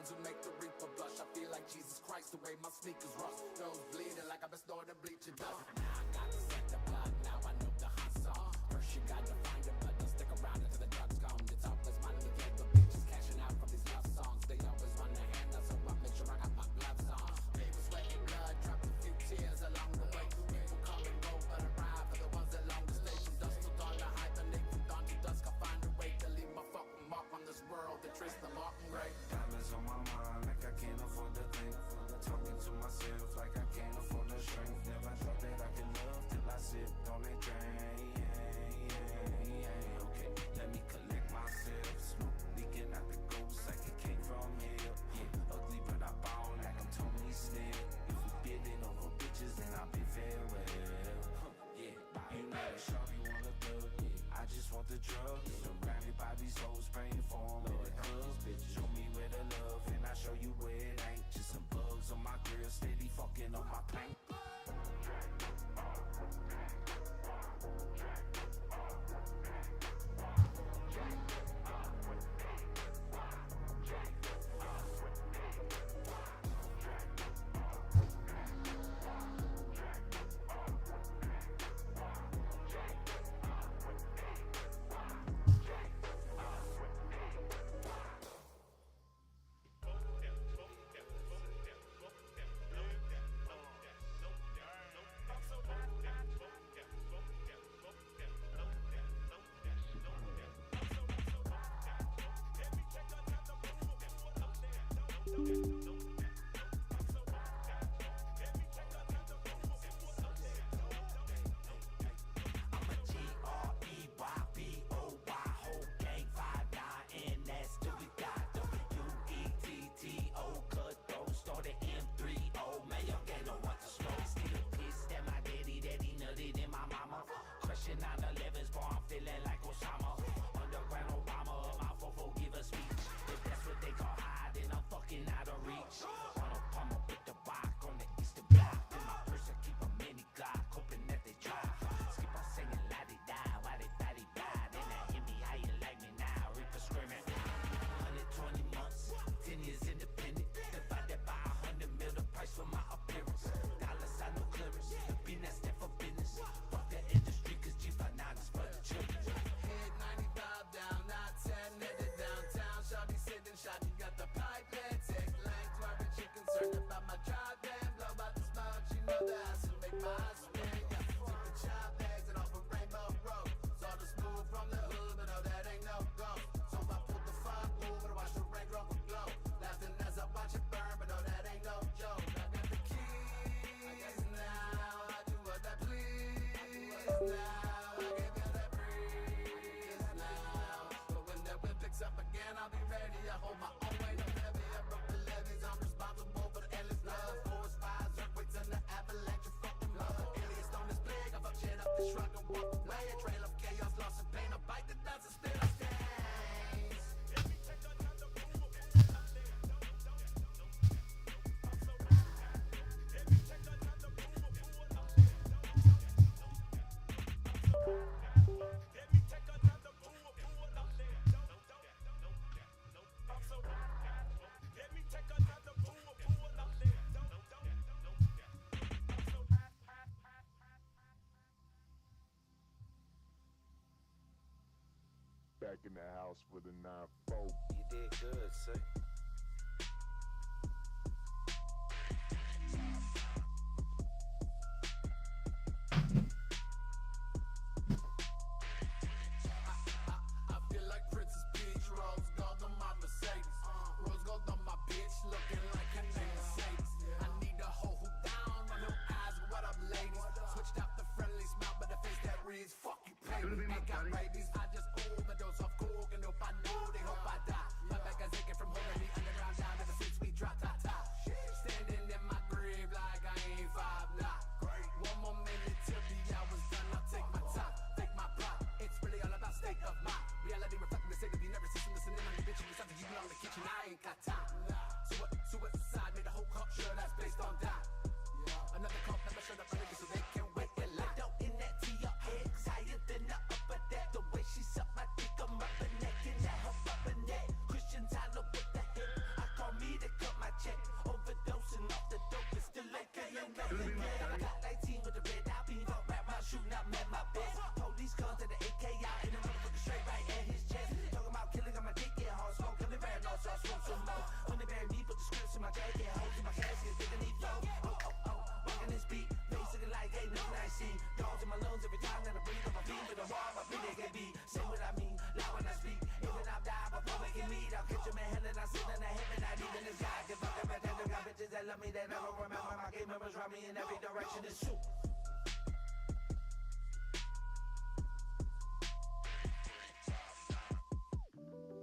to make the reaper blush. I feel like Jesus Christ the way my sneakers rust. Nose bleeding like I've been snorting bleaching dust. Now I got to set the blood, now I know the hot song. First you got to find it, but don't stick around until the drug's gone. It's always money, yeah, but bitches cashing out from these love songs. They always run their hand up, so I make sure I got my gloves on. People sweating blood, dropped a few tears along the way. People come and go, but arrive for the ones that long to stay. From dusk till dawn to hibernate, from dawn to dusk I find a way to leave my fucking mark on this world, to trace the mark and right. Diamonds on my mind like I can't afford to think. Talking to myself like I can't afford to shrink. Never thought that I could love till I sipped on that drain. Okay, let me collect myself. Smoke leaking out the ghost like it came from hell. Yeah, ugly but I ball like I'm Tony Snell. If we bidding over bitches then I'll be farewell. Yeah, you know that shawty wanna thug. Yeah, I just want the drugs. Surrounded by these hoes praying for them at the club. Show me where the love and I show you where it ain't. Just some bugs on my grill, steady fucking on my paint. Back in the house with a 9-4. You did good, sir. I feel like Princess Peach, rose gold on my Mercedes, rose gold on my bitch, looking like her name Mercedes. I need to hold her down, run her eyes, what up ladies? Switched out the friendly smile, but the face that reads, fuck you pay me. Ain't got rabies, I just overdose off coke, and if I know they hope I die. My back is aching from holding tell me they never remember my game members run me in every direction. It's true.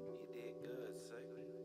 You did good, Sigley.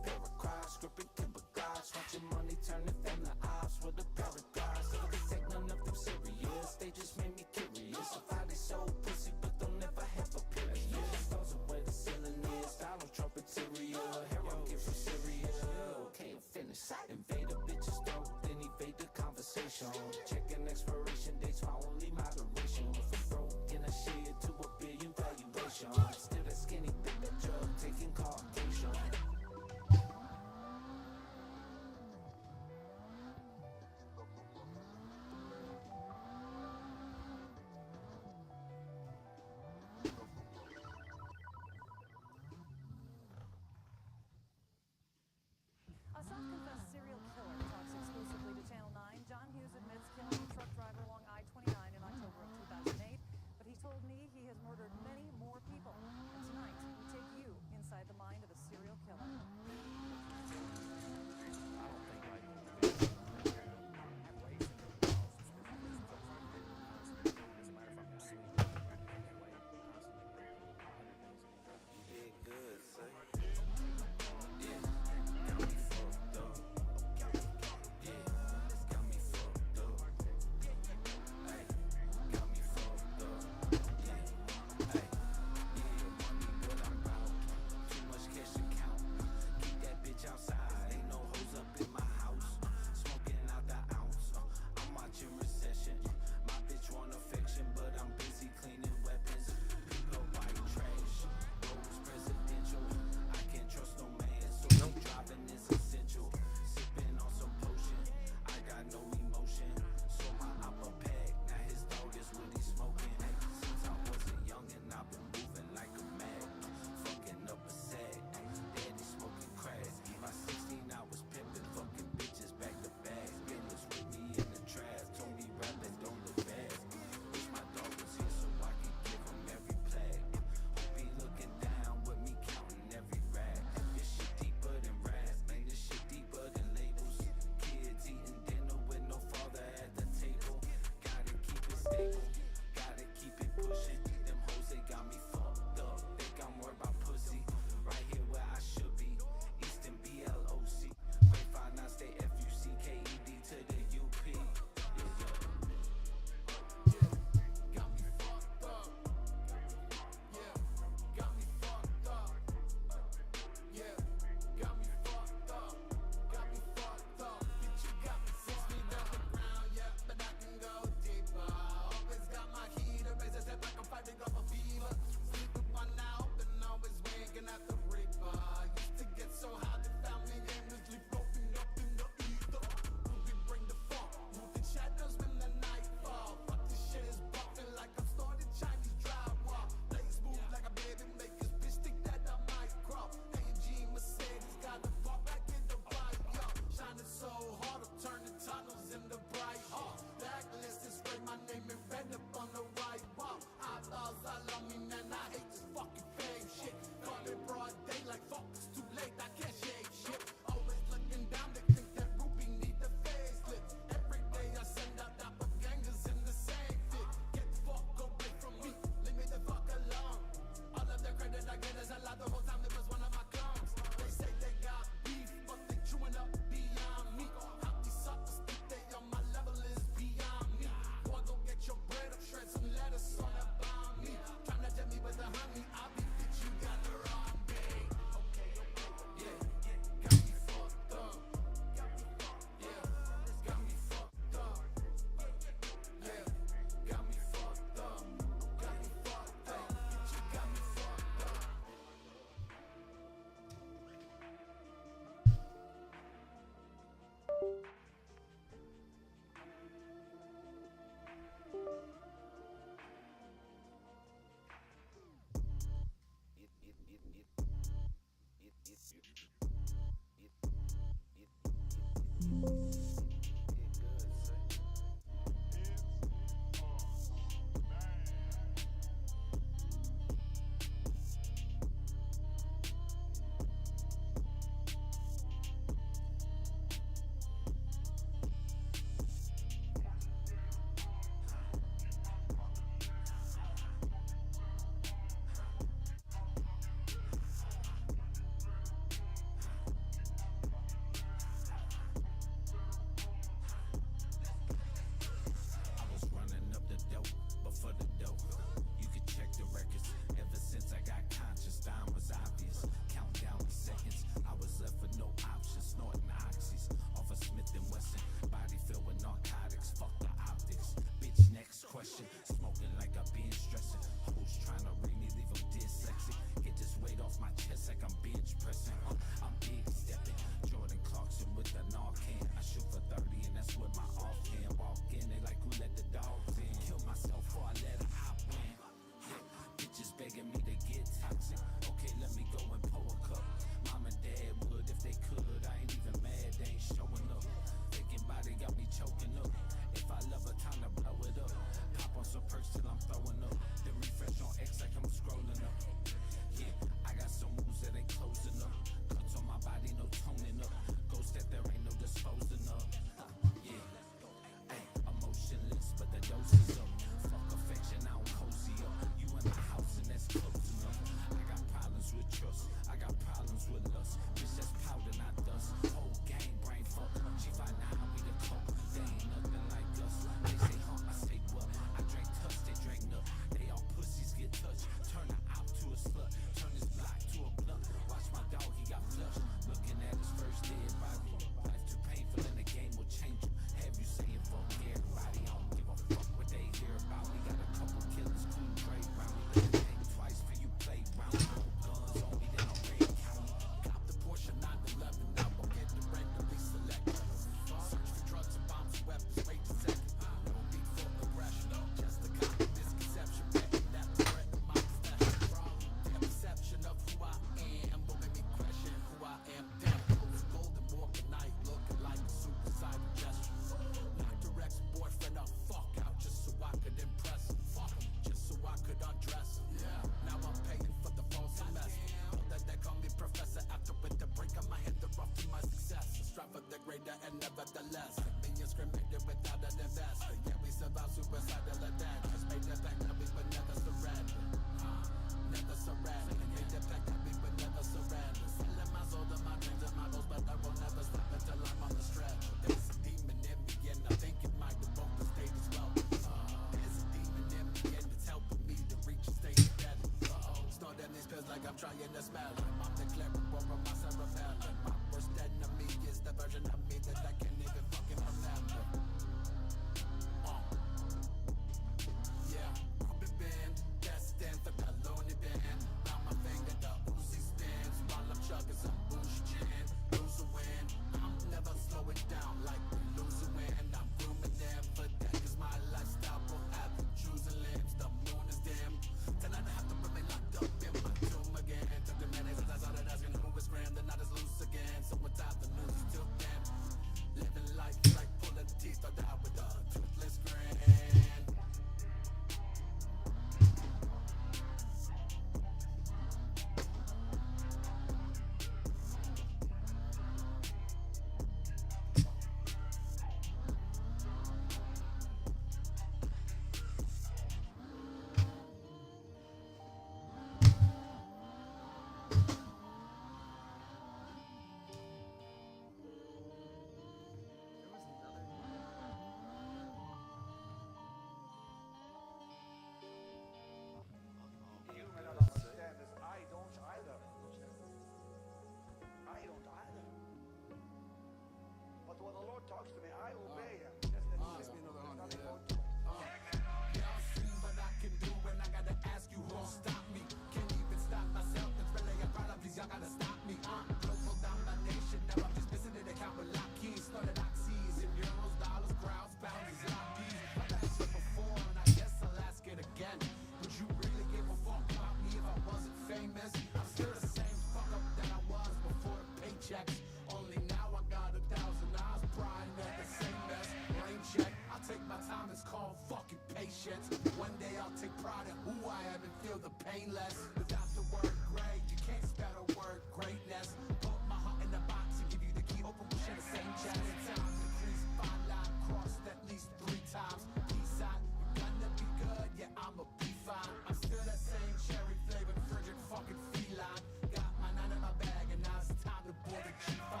gotta stop me. Global domination, now I'm just missing an account with lock keys. Started oxys in euros, dollars, crowds, pounds, and zombies. I've asked it before, and I guess I'll ask it again. Would you really give a fuck about me if I wasn't famous? I'm still the same fuck up that I was before the paychecks. Only now I got 1,000 eyes prying at the same mess. Rain check, I'll take my time, it's called fucking patience. One day I'll take pride in who I am and feel the pain less. Without the word great, you can't spell the word greatness. Put my heart in the box and give you the key, open, we share the same chest. Time decrease, fine line crossed at least 3 times. Peace sign, you're gonna be good, yeah, I'ma be fine. I'm still that same cherry flavored frigid fucking feline. Got my 9 in my bag and now it's time to board the G5.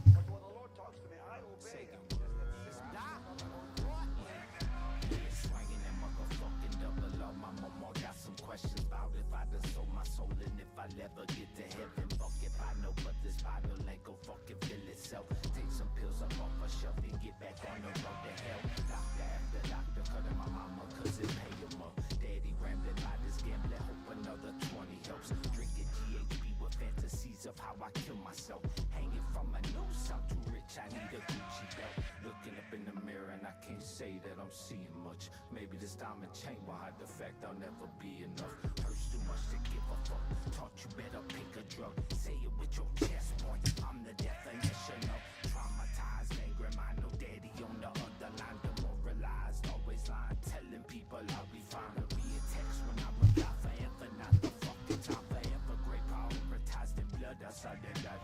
But when the Lord talks to me, I obey him. Swinging that motherfucking double on my mama. Got some questions about if I done sold my soul and if I'll ever get to heaven. Fuck if I know, but this Bible ain't gon' fucking fill itself. Take some pills up off a shelf and get back on the road to hell. Doctor after doctor, cutting my mama cause it pay him up. Daddy rambling by this gambling, hope another 20 helps. Drinking GHB with fantasies of how I kill myself. Hanging from a noose, I'm too rich, I need a Gucci belt. Looking up in the mirror and I can't say that I'm seeing much. Maybe this diamond chain will hide the fact I'll never be enough. Hurts too much to give a fuck. Taught you better pick a drug. Say it with your chest point. I'm the definition of traumatized, angry mind. No daddy on the other line. Demoralized, always lying, telling people I'll be fine. I'll be a text when I reply forever, not the fucking time forever. Great prioritized in blood, that's how they die.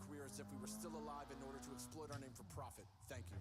career as if we were still alive in order to exploit our name for profit. Thank you.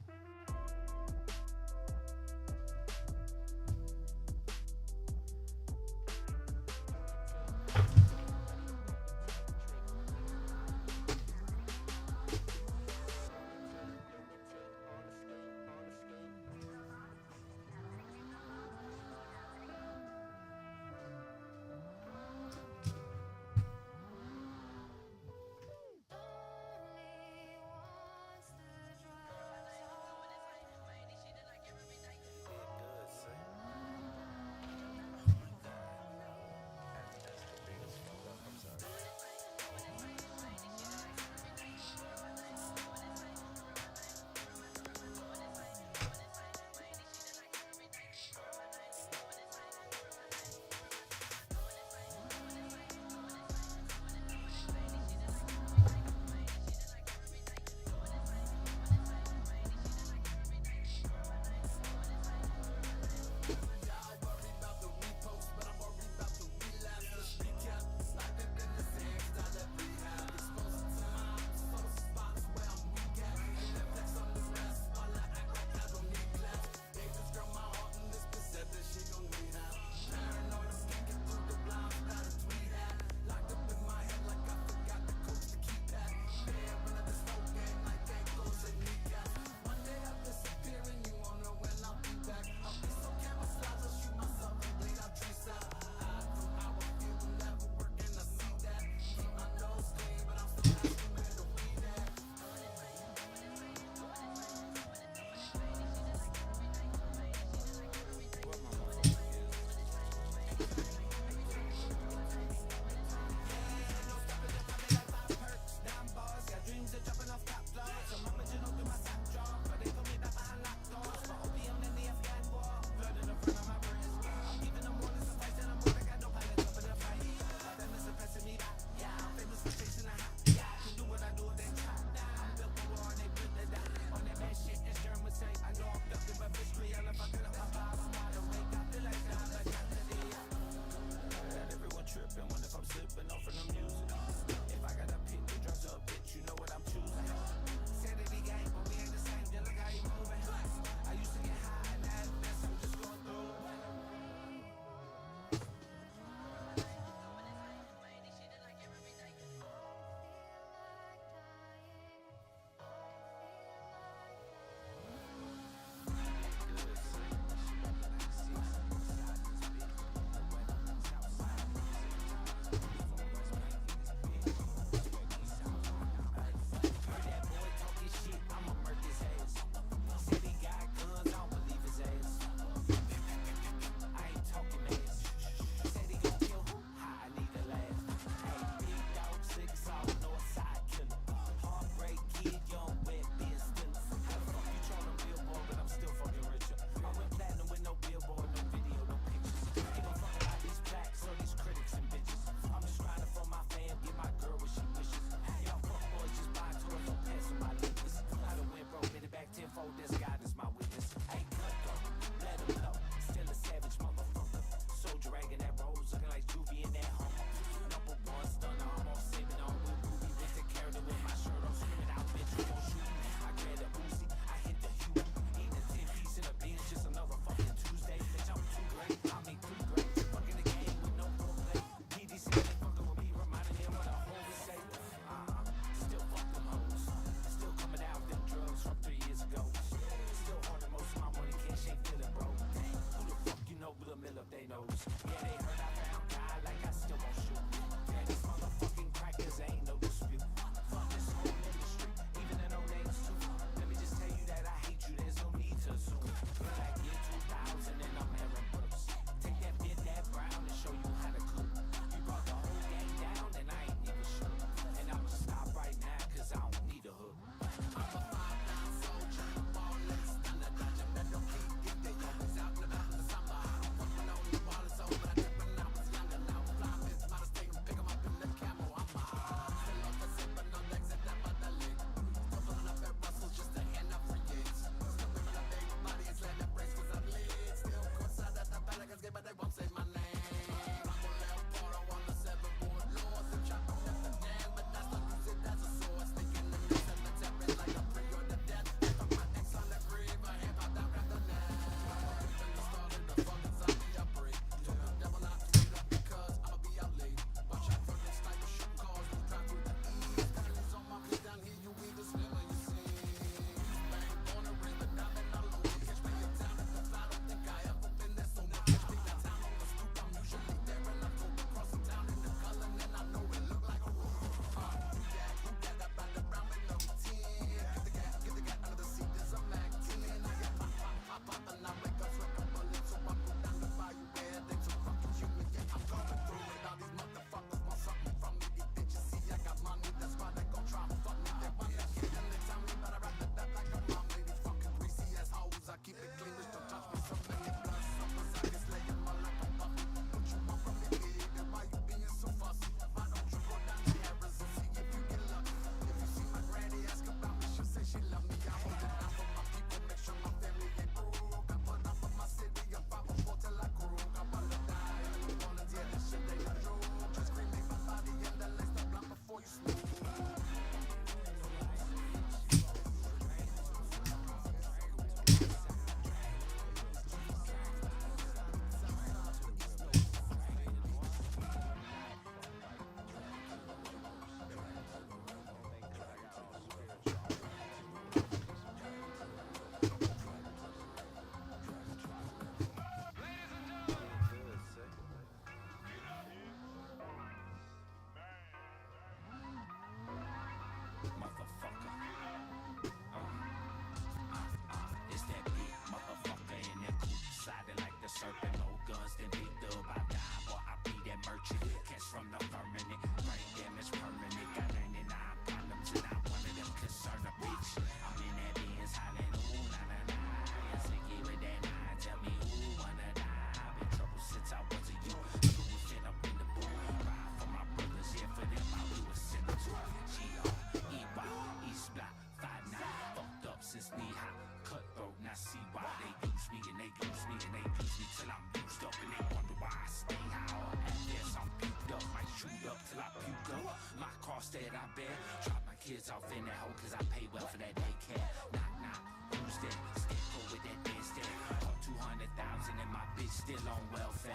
bear. Drop my kids off in that hole cause I pay well for that daycare. Knock, knock, who's there? Scarecrow with that dead stare. Caught 200,000 and my bitch still on welfare.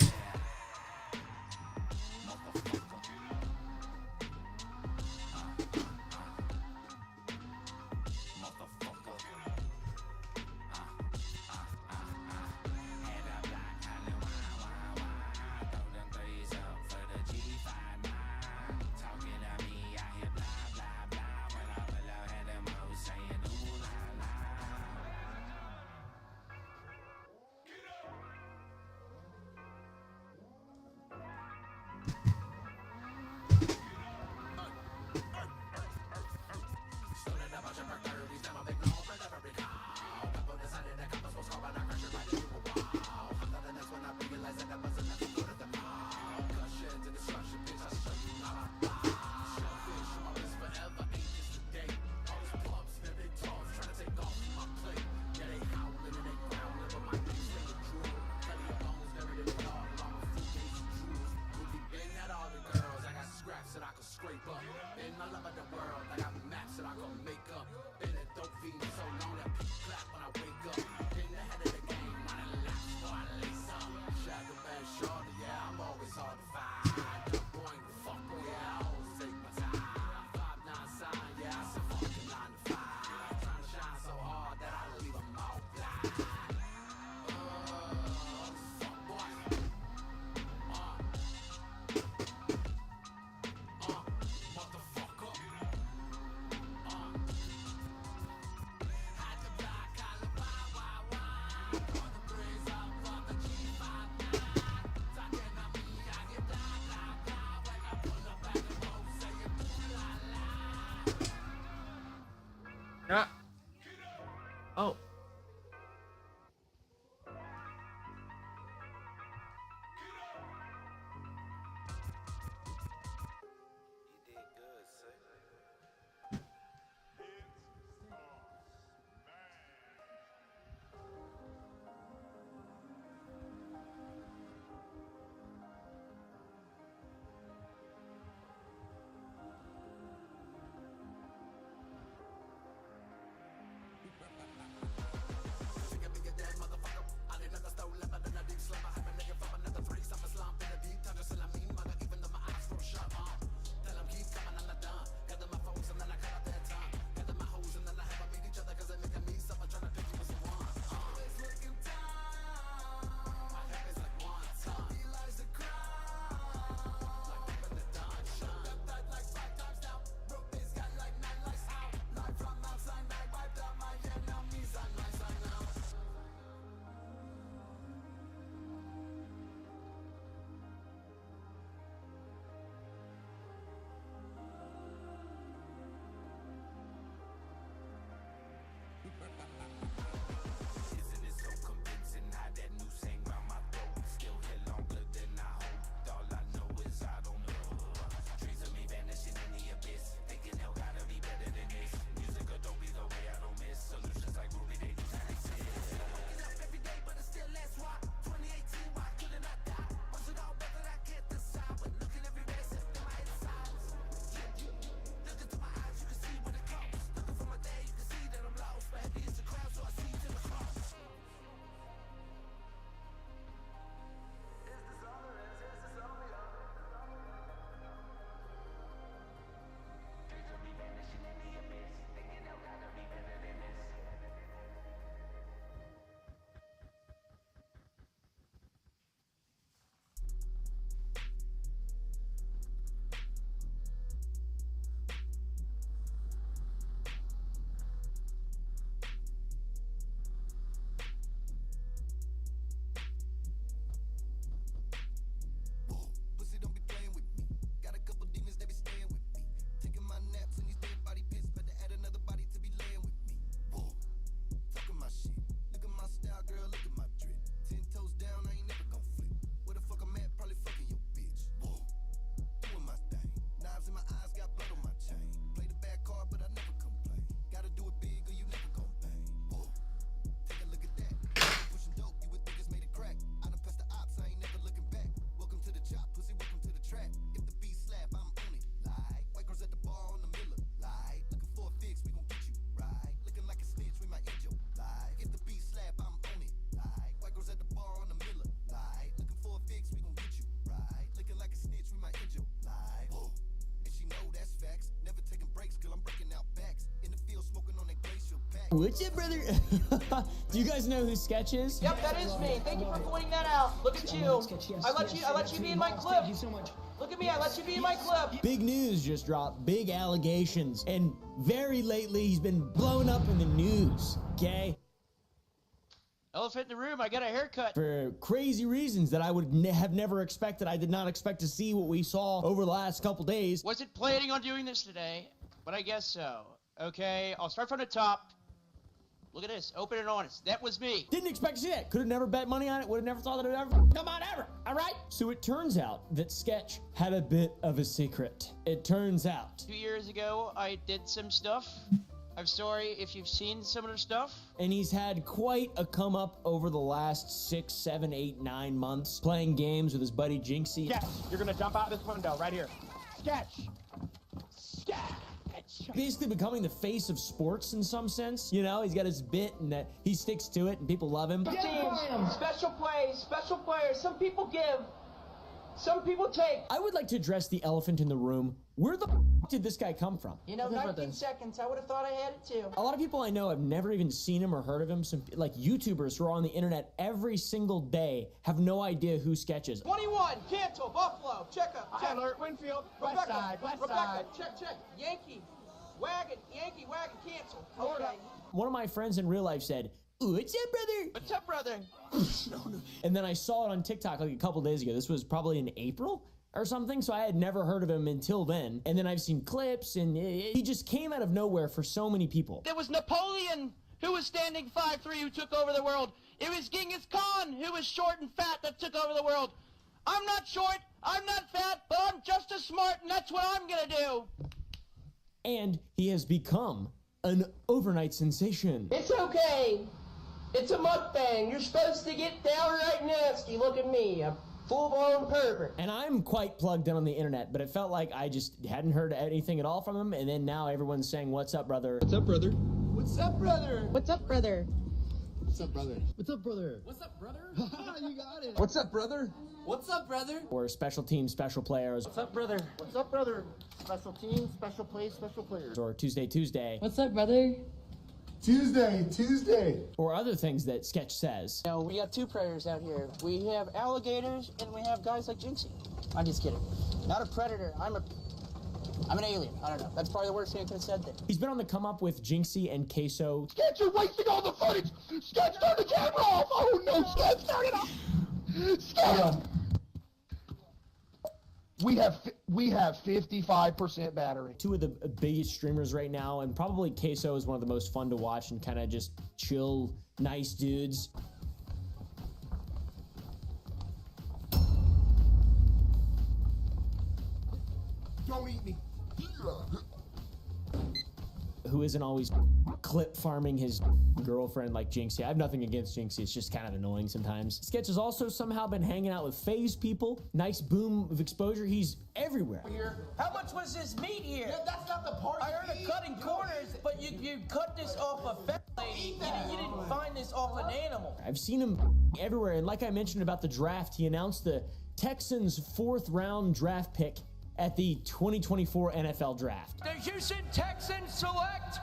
Motherfucker. Oh. What's up, brother? Do you guys know who Sketch is? Yep, that is me. Thank you for pointing that out. Look at you. I let you be in my clip. Thank you so much. Look at me, I let you be in my clip. Big news just dropped, big allegations, and very lately he's been blown up in the news, okay? Elephant in the room, I got a haircut. For crazy reasons that I would have never expected. I did not expect to see what we saw over the last couple days. Wasn't planning on doing this today, but I guess so. Okay, I'll start from the top. Look at this, open and honest. That was me. Didn't expect to see that. Could have never bet money on it. Would have never thought that it would ever come out ever. All right? So it turns out that Sketch had a bit of a secret. It turns out. 2 years ago, I did some stuff. I'm sorry if you've seen some of the stuff. And he's had quite a come up over the last 6, 7, 8, 9 months playing games with his buddy Jinxie. Sketch, you're gonna jump out this window right here. Sketch. Sketch. Basically becoming the face of sports in some sense. You know, he's got his bit and that he sticks to it and people love him. Teams, special players. Some people give, some people take. I would like to address the elephant in the room. Where the did this guy come from? You know, 19 seconds, I would have thought I had it too. A lot of people I know have never even seen him or heard of him. Some like YouTubers who are on the internet every single day have no idea who Sketch is. 21, Cantle, Buffalo, check up, check. Alert, Winfield, Rebecca, west side. Rebecca, check. Yankee wagon, cancel. Okay. One of my friends in real life said, "What's up, brother?" What's up, brother? And then I saw it on TikTok like a couple days ago. This was probably in April or something, so I had never heard of him until then. And then I've seen clips, and he just came out of nowhere for so many people. There was Napoleon, who was standing 5'3", who took over the world. It was Genghis Khan, who was short and fat, that took over the world. I'm not short, I'm not fat, but I'm just as smart, and that's what I'm gonna do. And he has become an overnight sensation. It's okay. It's a mukbang. You're supposed to get downright nasty. Look at me, a full-blown pervert. And I'm quite plugged in on the internet, but it felt like I just hadn't heard anything at all from him, and then now everyone's saying, "What's up, brother?" What's up, brother? What's up, brother? What's up, brother? What's up, brother? What's up, brother? What's up, brother? You got it. What's up, brother? What's up, brother? Or special teams, special players, What's up, brother? What's up, brother? Special team, special plays, special players. or Tuesday, What's up, brother? Tuesday. or other things that Sketch says. No, we got two predators out here. We have alligators and we have guys like Jinxie. I'm just kidding. Not a predator. I'm an alien. I don't know. That's probably the worst thing I could have said there. He's been on the come up with Jinxie and Queso. Sketch, you're wasting all the footage. Sketch, turn the camera off. Oh no, Sketch, turn it off. Sketch. We have 55% battery. Two of the biggest streamers right now, and probably Queso is one of the most fun to watch and kind of just chill, nice dudes. Don't eat me. Who isn't always clip farming his girlfriend like Jinxie. I have nothing against Jinxie, it's just kind of annoying sometimes. Sketch has also somehow been hanging out with FaZe people. Nice boom of exposure, he's everywhere. How much was this meat here? Yeah, that's not the part. I heard of cutting corners, but you cut this off a fat lady. You didn't find this off an animal. I've seen him everywhere, and like I mentioned about the draft, he announced the Texans' 4th round draft pick at the 2024 NFL draft. The Houston Texans select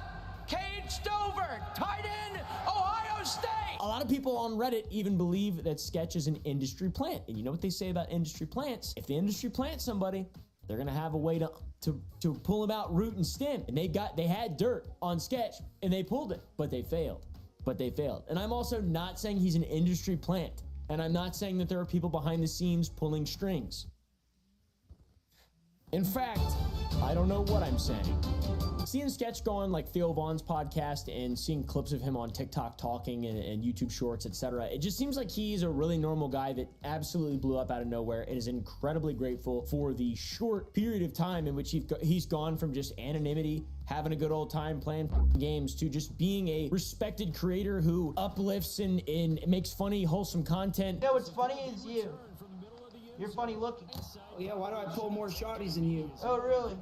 Cade Stover, tight end, Ohio State. A lot of people on Reddit even believe that Sketch is an industry plant. And you know what they say about industry plants? If the industry plants somebody, they're gonna have a way to pull him out root and stem. And they had dirt on Sketch and they pulled it, but they failed. And I'm also not saying he's an industry plant. And I'm not saying that there are people behind the scenes pulling strings. In fact, I don't know what I'm saying. Seeing Sketch go on like Theo Vaughn's podcast and seeing clips of him on TikTok talking and YouTube shorts, etc., it just seems like he's a really normal guy that absolutely blew up out of nowhere and is incredibly grateful for the short period of time in which he's gone from just anonymity, having a good old time playing games, to just being a respected creator who uplifts and makes funny, wholesome content. You know what's funny is you. You're funny looking. Yeah, why do I pull more shotties than you? Oh, really?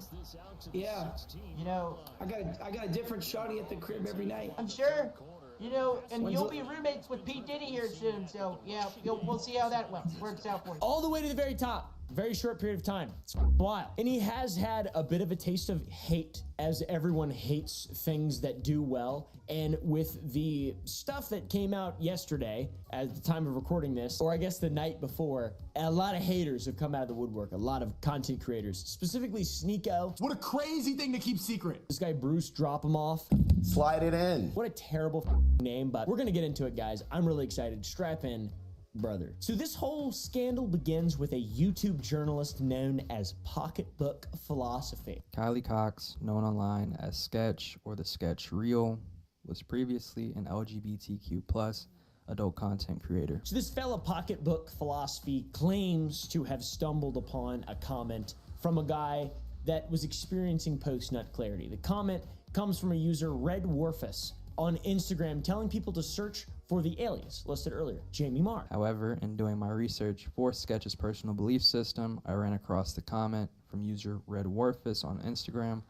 Yeah, You know, I got a different shotty at the crib every night. I'm sure. You know, and you'll be roommates with P. Diddy here soon, so yeah, we'll see how that works out for you. All the way to the very top. Very short period of time. It's wild. And he has had a bit of a taste of hate, as everyone hates things that do well. And with the stuff that came out yesterday at the time of recording this, or I guess the night before, a lot of haters have come out of the woodwork. A lot of content creators, specifically Sneeko. What a crazy thing to keep secret. This guy, Bruce, drop him off. Slide it in. What a terrible name, but we're gonna get into it, guys. I'm really excited. Strap in, brother. So this whole scandal begins with a YouTube journalist known as Pocketbook Philosophy. Kylie Cox, known online as Sketch or the Sketch Reel, was previously an LGBTQ+ adult content creator. So this fellow Pocketbook Philosophy claims to have stumbled upon a comment from a guy that was experiencing post-nut clarity. The comment comes from a user, Red Warfus, on Instagram, telling people to search for the alias listed earlier, Jamie Marr. However, in doing my research for Sketch's personal belief system, I ran across the comment from user Red Warfus on Instagram,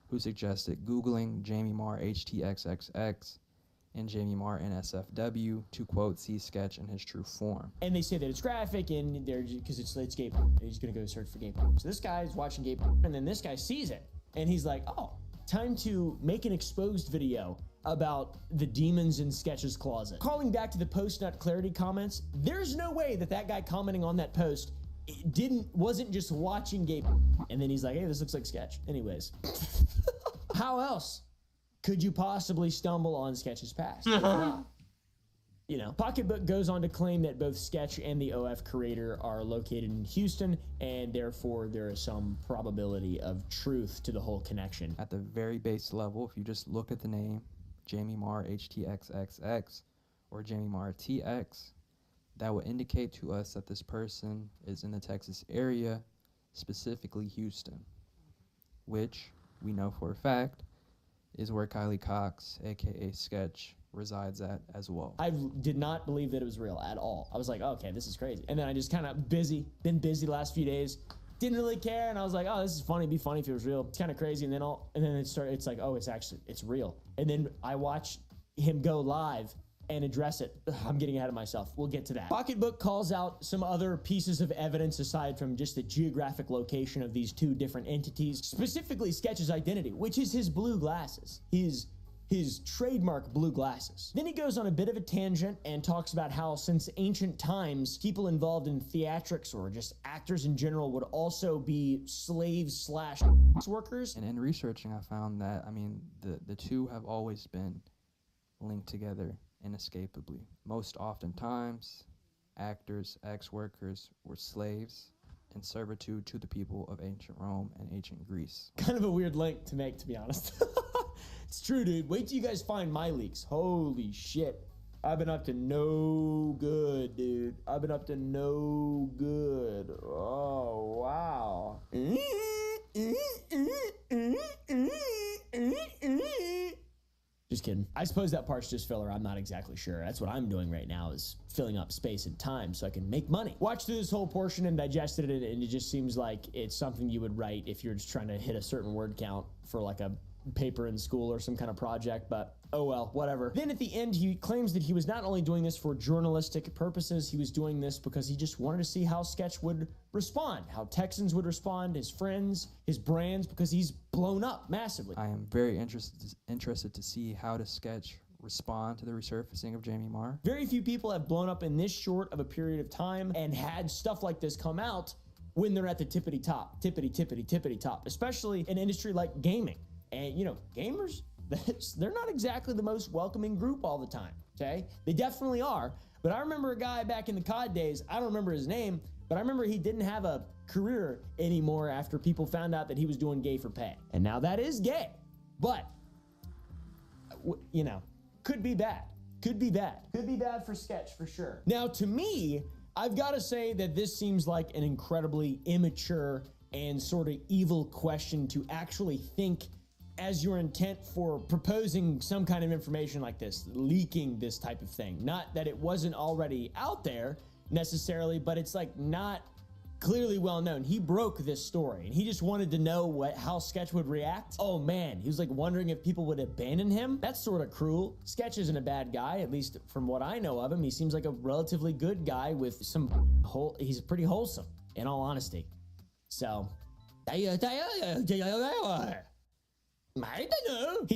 who suggested Googling Jamie Marr HTXXX and Jamie Marr NSFW to quote, see Sketch in his true form. And they say that it's graphic and they're because it's gay. He's gonna go search for gay. So this guy's watching gay, and then this guy sees it and he's like, oh, time to make an exposed video about the demons in Sketch's closet. Calling back to the post-nut clarity comments, there's no way that that guy commenting on that post wasn't just watching gay, and then he's like, hey, this looks like Sketch. Anyways, how else could you possibly stumble on Sketch's past? You know, Pocketbook goes on to claim that both Sketch and the OF creator are located in Houston, and therefore there is some probability of truth to the whole connection. At the very base level, if you just look at the name Jamie Marr HTXXX or Jamie Marr TX, that would indicate to us that this person is in the Texas area, specifically Houston, which we know for a fact is where Kylie Cox, aka Sketch, resides at as well. I did not believe that it was real at all. I was like, oh, okay, this is crazy. And then I just kind of been busy the last few days, didn't really care, and I was like, oh, this is funny, it'd be funny if it was real. It's kind of crazy, and then it's like, oh, it's real. And then I watch him go live and address it. I'm getting ahead of myself. We'll get to that. Pocketbook calls out some other pieces of evidence aside from just the geographic location of these two different entities, specifically Sketch's identity, which is his blue glasses. His trademark blue glasses. Then he goes on a bit of a tangent and talks about how since ancient times, people involved in theatrics or just actors in general would also be slaves / workers. And in researching, I found that, I mean, the two have always been linked together inescapably. Most oftentimes, actors, ex-workers were slaves in servitude to the people of ancient Rome and ancient Greece. Kind of a weird link to make, to be honest. It's true, dude. Wait till you guys find my leaks. Holy shit. I've been up to no good, dude. I've been up to no good. Oh, wow. Just kidding. I suppose that part's just filler. I'm not exactly sure. That's what I'm doing right now, is filling up space and time so I can make money. Watch through this whole portion and digest it, and it just seems like it's something you would write if you're just trying to hit a certain word count for like a paper in school or some kind of project, but oh well, whatever. Then at the end, he claims that he was not only doing this for journalistic purposes, he was doing this because he just wanted to see how Sketch would respond, how Texans would respond, his friends, his brands, because he's blown up massively. I am very interested to see how does Sketch respond to the resurfacing of Jamie Marr. Very few people have blown up in this short of a period of time and had stuff like this come out when they're at the tippity top, especially in an industry like gaming. And, you know, gamers, they're not exactly the most welcoming group all the time, okay? They definitely are. But I remember a guy back in the COD days, I don't remember his name, but I remember he didn't have a career anymore after people found out that he was doing gay for pay. And now that is gay. But, you know, could be bad. Could be bad. Could be bad for Sketch, for sure. Now, to me, I've got to say that this seems like an incredibly immature and sort of evil question to actually think as your intent for proposing some kind of information like this, leaking this type of thing. Not that it wasn't already out there necessarily, but it's like not clearly well known. He broke this story and he just wanted to know how Sketch would react. Oh man, he was like wondering if people would abandon him. That's sort of cruel. Sketch isn't a bad guy, at least from what I know of him. He seems like a relatively good guy with some he's pretty wholesome. in all honesty. So, he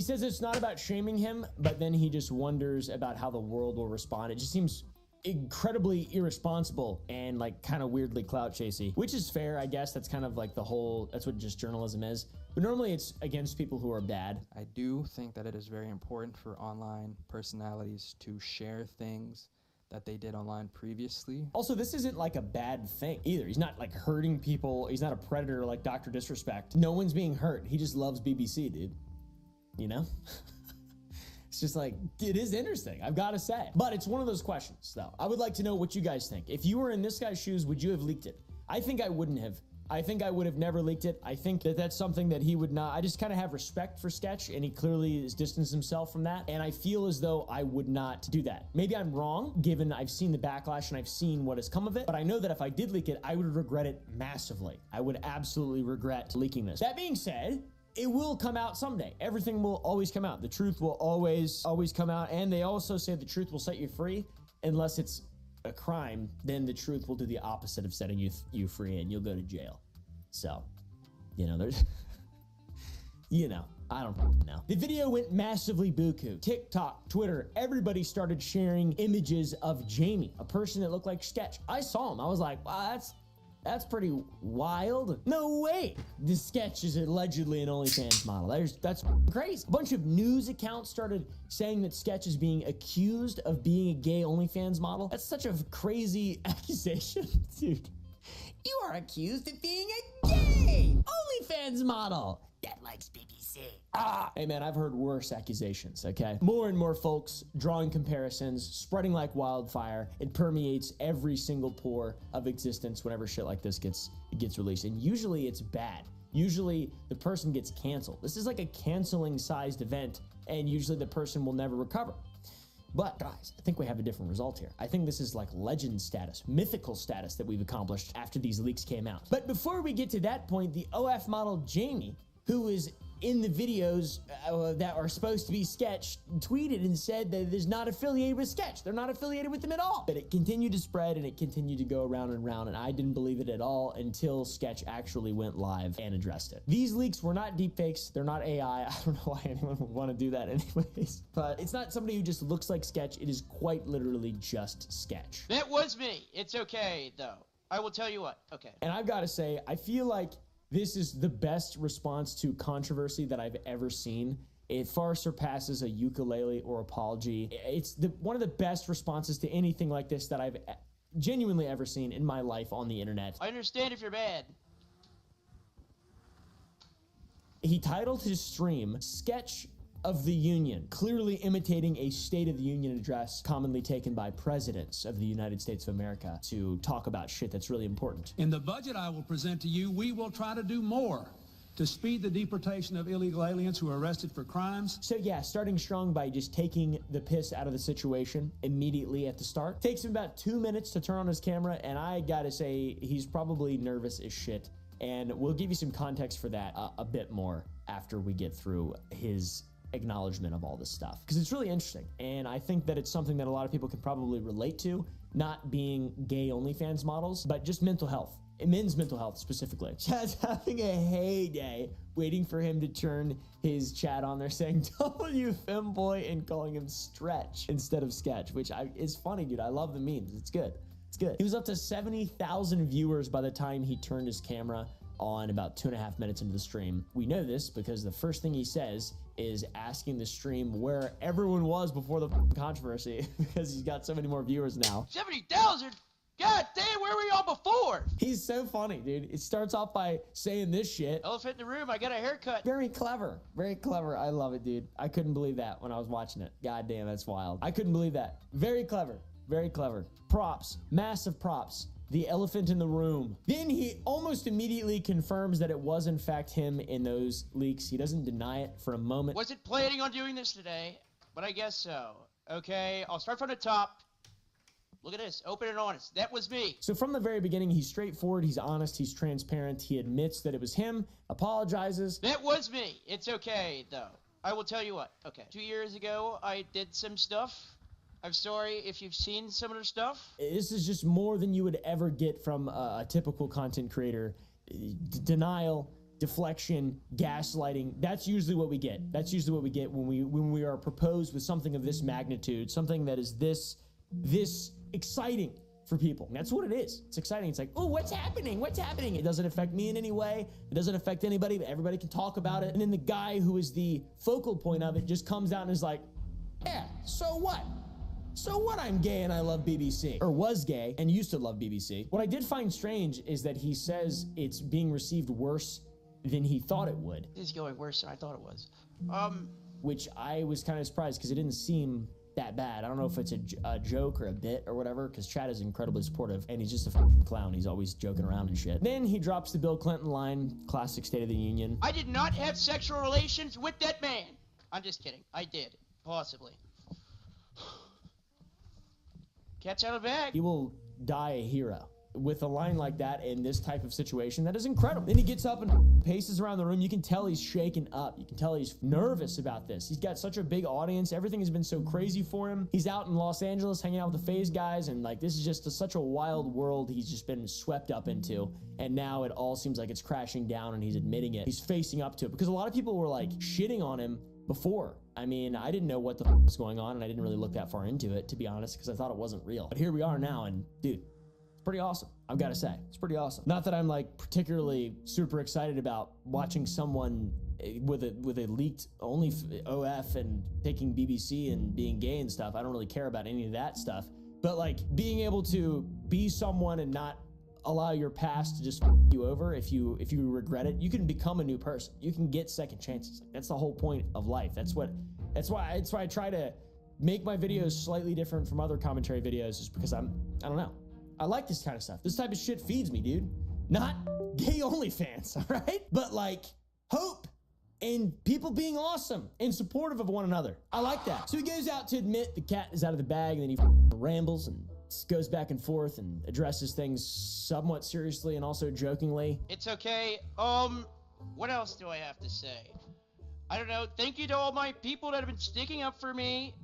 says it's not about shaming him, but then he just wonders about how the world will respond. It just seems incredibly irresponsible and like kind of weirdly clout chasey, which is fair, I guess. That's kind of like that's what just journalism is. But normally it's against people who are bad. I do think that it is very important for online personalities to share things that they did online previously. Also, this isn't like a bad thing either. He's not like hurting people. He's not a predator like Dr. Disrespect. No one's being hurt. He just loves BBC, dude. You know? It's just like, it is interesting, I've got to say. But it's one of those questions, though. I would like to know what you guys think. If you were in this guy's shoes, would you have leaked it? I think I wouldn't have. I think I would have never leaked it. I think that that's something that he would not. I just kind of have respect for Sketch, and he clearly has distanced himself from that. And I feel as though I would not do that. Maybe I'm wrong, given I've seen the backlash and I've seen what has come of it. But I know that if I did leak it, I would regret it massively. I would absolutely regret leaking this. That being said, it will come out someday. Everything will always come out. The truth will always come out. And they also say the truth will set you free unless it's a crime. Then the truth will do the opposite of setting you free, and you'll go to jail. So, you know, there's, you know, I don't know. The video went massively buku. TikTok, Twitter, everybody started sharing images of Jamie, a person that looked like Sketch. I saw him. I was like, wow, that's pretty wild. No way. This Sketch is allegedly an OnlyFans model. That's crazy. A bunch of news accounts started saying that Sketch is being accused of being a gay OnlyFans model. That's such a crazy accusation, dude. You are accused of being a gay OnlyFans model that likes BBC. Hey man, I've heard worse accusations, okay? More and more folks drawing comparisons, spreading like wildfire. It permeates every single pore of existence whenever shit like this gets released. And usually it's bad. Usually the person gets canceled. This is like a canceling sized event, and usually the person will never recover. But guys, I think we have a different result here. I think this is like legend status, mythical status that we've accomplished after these leaks came out. But before we get to that point, the OF model Jamie, who is in the videos that are supposed to be Sketch, tweeted and said that it is not affiliated with Sketch. They're not affiliated with them at all. But it continued to spread and it continued to go around and around, and I didn't believe it at all until Sketch actually went live and addressed it. These leaks were not deepfakes. They're not AI. I don't know why anyone would want to do that anyways. But it's not somebody who just looks like Sketch. It is quite literally just Sketch. That was me. It's okay, though. I will tell you what. Okay. And I've got to say, I feel like this is the best response to controversy that I've ever seen. It far surpasses a ukulele or apology. It's one of the best responses to anything like this that I've genuinely ever seen in my life on the internet. I understand if you're bad. He titled his stream Sketch of the Union, clearly imitating a State of the Union address commonly taken by presidents of the United States of America to talk about shit that's really important. In the budget I will present to you, we will try to do more to speed the deportation of illegal aliens who are arrested for crimes. So yeah, starting strong by just taking the piss out of the situation immediately at the start. Takes him about 2 minutes to turn on his camera, and I gotta say, he's probably nervous as shit. And we'll give you some context for that a bit more after we get through his acknowledgement of all this stuff, because it's really interesting, and I think that it's something that a lot of people can probably relate to, not being gay OnlyFans models, but just mental health, men's mental health specifically. Chad's having a heyday waiting for him to turn his chat on there saying W femboy and calling him Stretch instead of Sketch, which is funny, dude. I love the memes. It's good. It's good. He was up to 70,000 viewers by the time he turned his camera on about 2.5 minutes into the stream. We know this because the first thing he says is asking the stream where everyone was before the controversy because he's got so many more viewers now. 70,000? God damn, where were y'all before? He's so funny, dude. It starts off by saying this shit. Elephant in the room, I got a haircut. Very clever. Very clever. I love it, dude. I couldn't believe that when I was watching it. God damn, that's wild. I couldn't believe that. Very clever. Very clever. Props. Massive props. The elephant in the room. Then he almost immediately confirms that it was in fact him in those leaks. He doesn't deny it for a moment. Wasn't planning on doing this today, but I guess so. Okay, I'll start from the top. Look at this, open and honest. That was me. So from the very beginning, he's straightforward, he's honest, he's transparent. He admits that it was him, apologizes. That was me. It's okay, though. I will tell you what. Okay, 2 years ago, I did some stuff. I'm sorry if you've seen some of the stuff. This is just more than you would ever get from a typical content creator. Denial, deflection, gaslighting. That's usually what we get. That's usually what we get when we are proposed with something of this magnitude, something that is this exciting for people. And that's what it is. It's exciting. It's like, oh, what's happening? What's happening? It doesn't affect me in any way. It doesn't affect anybody, but everybody can talk about it. And then the guy who is the focal point of it just comes out and is like, yeah, so what? So what, I'm gay and I love BBC. Or was gay and used to love BBC. What I did find strange is that he says it's being received worse than he thought it would. This is going worse than I thought it was. Which I was kind of surprised because it didn't seem that bad. I don't know if it's a joke or a bit or whatever, because Chad is incredibly supportive and he's just a clown. He's always joking around and shit. Then he drops the Bill Clinton line, classic State of the Union. I did not have sexual relations with that man. I'm just kidding. I did. Possibly. Cat's out of the bag. He will die a hero. With a line like that in this type of situation, that is incredible. Then he gets up and paces around the room. You can tell he's shaken up. You can tell he's nervous about this. He's got such a big audience. Everything has been so crazy for him. He's out in Los Angeles hanging out with the FaZe guys, and like this is just such a wild world he's just been swept up into. And now it all seems like it's crashing down, and he's admitting it. He's facing up to it because a lot of people were like shitting on him before. I mean, I didn't know what the was going on, and I didn't really look that far into it, to be honest, because I thought it wasn't real. But here we are now, and dude, it's pretty awesome. I've got to say, it's pretty awesome. Not that I'm like particularly super excited about watching someone with a leaked only OF and taking BBC and being gay and stuff. I don't really care about any of that stuff. But like being able to be someone and not allow your past to just you over if you regret it, you can become a new person. You can get second chances. That's the whole point of life. That's why I try to make my videos slightly different from other commentary videos, just because I don't know. I like this kind of stuff. This type of shit feeds me, dude. Not gay OnlyFans, all right? But like hope and people being awesome and supportive of one another. I like that. So he goes out to admit the cat is out of the bag, and then he rambles and goes back and forth and addresses things somewhat seriously and also jokingly. It's okay. What else do I have to say? I don't know. Thank you to all my people that have been sticking up for me.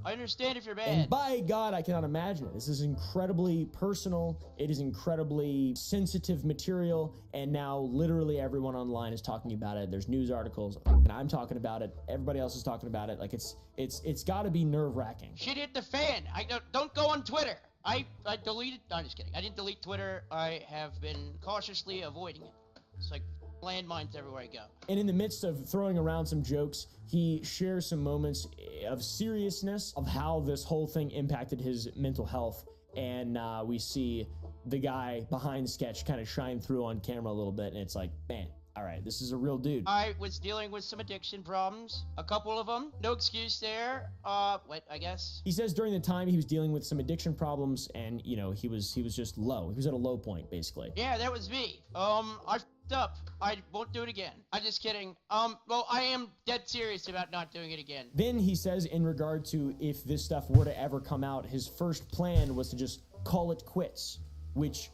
I understand if you're bad. And by God, I cannot imagine it. This is incredibly personal. It is incredibly sensitive material. And now literally everyone online is talking about it. There's news articles and I'm talking about it. Everybody else is talking about it. Like it's got to be nerve-wracking. Shit hit the fan. I don't go on Twitter. I deleted. No, I'm just kidding. I didn't delete Twitter. I have been cautiously avoiding it. It's like landmines everywhere I go. And in the midst of throwing around some jokes, he shares some moments of seriousness of how this whole thing impacted his mental health. And we see the guy behind sketch kind of shine through on camera a little bit. And it's like, man, all right, this is a real dude. I was dealing with some addiction problems, a couple of them. No excuse there. What, I guess. He says during the time he was dealing with some addiction problems, and you know, he was just low. He was at a low point, basically. Yeah, that was me. I f***ed up. I won't do it again. I'm just kidding. Well, I am dead serious about not doing it again. Then he says in regard to if this stuff were to ever come out, his first plan was to just call it quits, which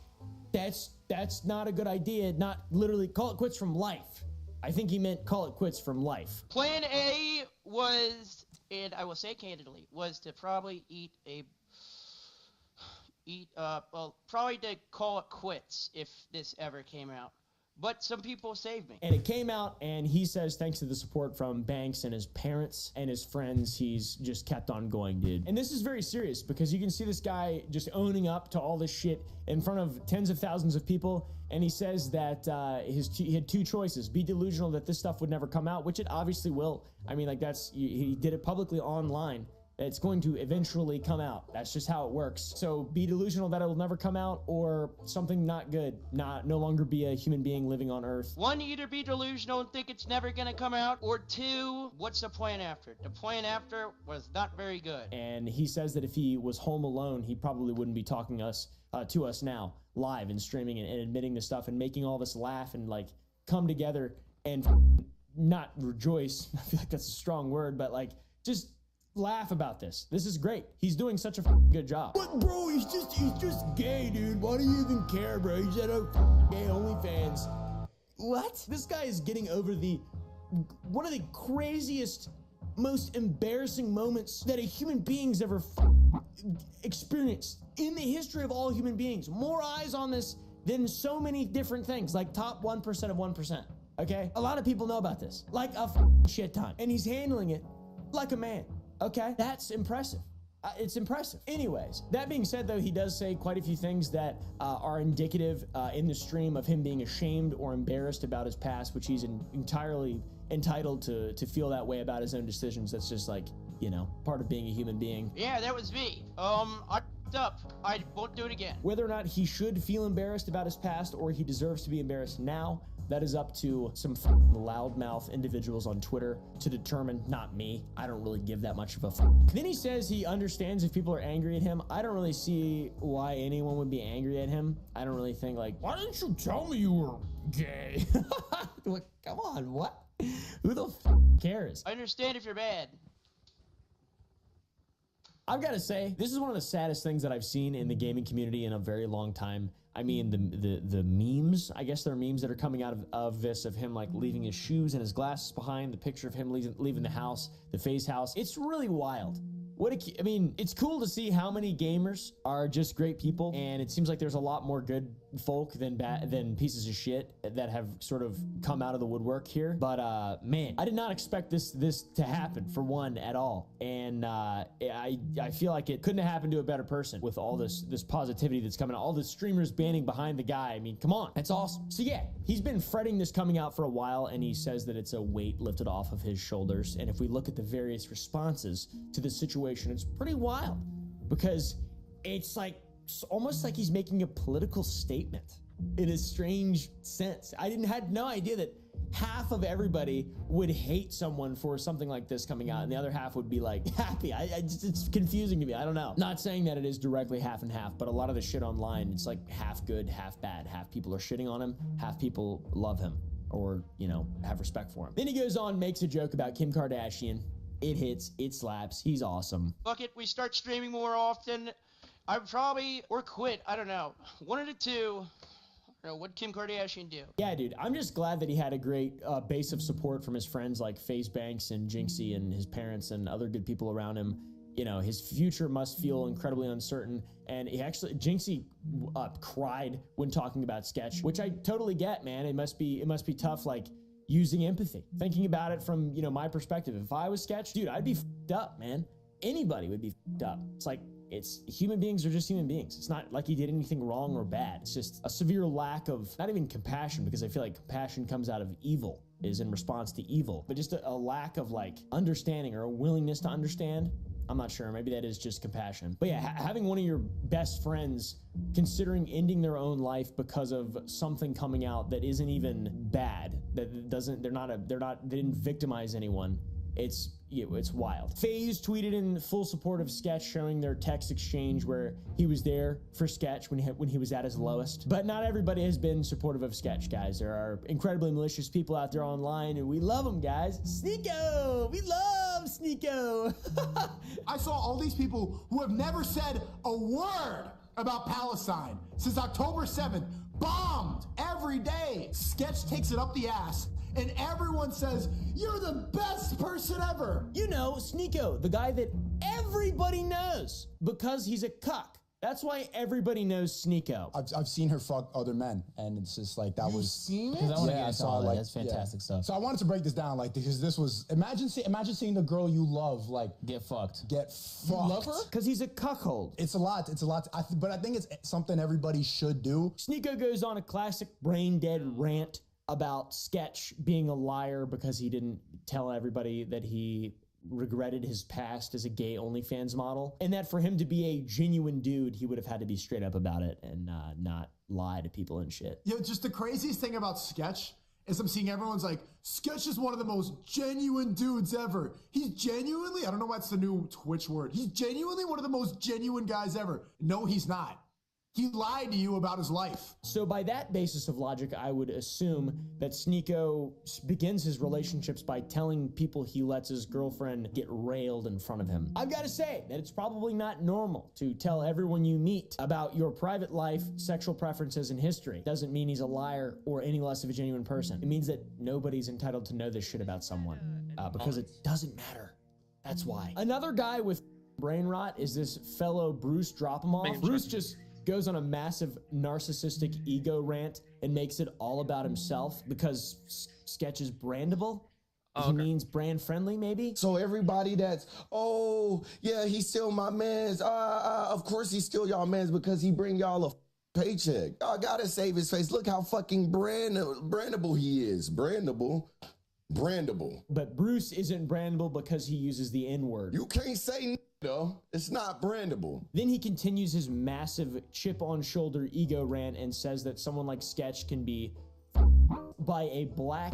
that's not a good idea. Not literally call it quits from life. I think he meant call it quits from life. Plan A was, and I will say candidly, was to probably probably to call it quits if this ever came out. But some people saved me. And it came out, and he says thanks to the support from Banks and his parents and his friends, he's just kept on going, dude. And this is very serious because you can see this guy just owning up to all this shit in front of tens of thousands of people. And he says that he had two choices: be delusional that this stuff would never come out, which it obviously will. I mean, like he did it publicly online. It's going to eventually come out. That's just how it works. So be delusional that it will never come out, or something not good, no longer be a human being living on Earth. One, either be delusional and think it's never gonna come out, or two, what's the plan after? The plan after was not very good. And he says that if he was home alone, he probably wouldn't be talking to us now, live and streaming and admitting this stuff and making all of us laugh and like come together and not rejoice. I feel like that's a strong word, but like just laugh about this. This is great. He's doing such a good job. But bro, he's just gay, dude. Why do you even care, bro? He's at a gay OnlyFans. What? This guy is getting over one of the craziest most embarrassing moments that a human being's ever experienced in the history of all human beings. More eyes on this than so many different things, like top 1% of 1%. Okay? A lot of people know about this, like a shit ton. And he's handling it like a man. Okay? That's impressive. It's impressive. Anyways, that being said, though, he does say quite a few things that are indicative in the stream of him being ashamed or embarrassed about his past, which he's entirely entitled to feel that way about his own decisions. That's just like, you know, part of being a human being. Yeah, that was me. I f***ed up. I won't do it again. Whether or not he should feel embarrassed about his past or he deserves to be embarrassed now, that is up to some loudmouth individuals on Twitter to determine, not me. I don't really give that much of a fuck. Then he says he understands if people are angry at him. I don't really see why anyone would be angry at him. I don't really think like, why didn't you tell me you were gay? Like, come on, what? Who the fuck cares? I understand if you're bad. I've got to say, this is one of the saddest things that I've seen in the gaming community in a very long time. I mean, the memes, I guess there are memes that are coming out of this, of him like leaving his shoes and his glasses behind, the picture of him leaving the house, the phase house. It's really wild. I mean, it's cool to see how many gamers are just great people, and it seems like there's a lot more good folk than pieces of shit that have sort of come out of the woodwork here. But man, I did not expect this to happen, for one, at all. And I feel like it couldn't have happened to a better person with all this positivity that's coming out, all the streamers banding behind the guy. I mean, come on, that's awesome. So yeah, he's been fretting this coming out for a while, and he says that it's a weight lifted off of his shoulders. And if we look at the various responses to this situation, it's pretty wild, because it's like almost like he's making a political statement in a strange sense. I had no idea that half of everybody would hate someone for something like this coming out, and the other half would be like happy. It's confusing to me. I don't know. Not saying that it is directly half and half, but a lot of the shit online, it's like half good, half bad. Half people are shitting on him, half people love him, or, you know, have respect for him. Then he goes on, makes a joke about Kim Kardashian. It hits, it slaps, he's awesome. Fuck it, we start streaming more often. Or quit, I don't know. One of the two. I don't know, what'd Kim Kardashian do? Yeah, dude, I'm just glad that he had a great base of support from his friends like FaZe Banks and Jinxie and his parents and other good people around him. You know, his future must feel incredibly uncertain. And Jinxie cried when talking about Sketch, which I totally get, man. It must be tough, like, using empathy, thinking about it from, you know, my perspective. If I was Sketch, dude, I'd be f***ed up, man. Anybody would be f***ed up. It's like, human beings are just human beings. It's not like he did anything wrong or bad. It's just a severe lack of, not even compassion, because I feel like compassion comes out of evil, is in response to evil, but just a lack of like understanding or a willingness to understand. I'm not sure. Maybe that is just compassion. But yeah, having one of your best friends considering ending their own life because of something coming out that isn't even bad, that doesn't, they didn't victimize anyone. It's wild. FaZe tweeted in full support of Sketch, showing their text exchange where he was there for Sketch when he was at his lowest. But not everybody has been supportive of Sketch, guys. There are incredibly malicious people out there online, and we love them, guys. Sneeko! We love Sneeko! I saw all these people who have never said a word about Palestine since October 7th, bombed every day. Sketch takes it up the ass, and everyone says, you're the best person ever. You know, Sneeko, the guy that everybody knows because he's a cuck. That's why everybody knows Sneeko. I've seen her fuck other men, and it's just like, that was... seen it? Yeah, I saw, like, that's fantastic stuff. So I wanted to break this down, like, because this was... Imagine seeing the girl you love, like... Get fucked. You love her? Because he's a cuckold. It's a lot. But I think it's something everybody should do. Sneeko goes on a classic brain-dead rant about Sketch being a liar because he didn't tell everybody that he regretted his past as a gay OnlyFans model, and that for him to be a genuine dude, he would have had to be straight up about it and not lie to people and shit. Yo, just the craziest thing about Sketch is I'm seeing everyone's like, Sketch is one of the most genuine dudes ever. He's genuinely, I don't know why it's the new Twitch word, he's genuinely one of the most genuine guys ever. No, he's not. He lied to you about his life. So by that basis of logic, I would assume that Sneeko begins his relationships by telling people he lets his girlfriend get railed in front of him. I've got to say that it's probably not normal to tell everyone you meet about your private life, sexual preferences, and history. Doesn't mean he's a liar or any less of a genuine person. It means that nobody's entitled to know this shit about someone because it doesn't matter. That's why. Another guy with brain rot is this fellow Bruce Dropamoff. Bruce just goes on a massive narcissistic ego rant and makes it all about himself because Sketch is brandable. He means brand friendly, maybe. So everybody that's, oh yeah, he's still my mans. Of course he's still y'all mans because he bring y'all a paycheck. Y'all gotta save his face. Look how fucking brandable he is. Brandable. But Bruce isn't brandable because he uses the N-word. You can't say though. It's not brandable. Then he continues his massive chip on shoulder ego rant and says that someone like Sketch can be by a black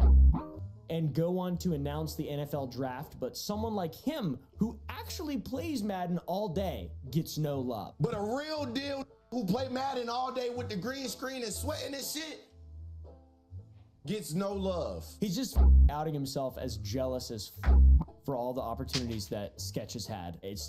and go on to announce the NFL draft, but someone like him who actually plays Madden all day gets no love. But a real deal who play Madden all day with the green screen and sweating and shit gets no love. He's just outing himself as jealous as for all the opportunities that Sketch has had. It's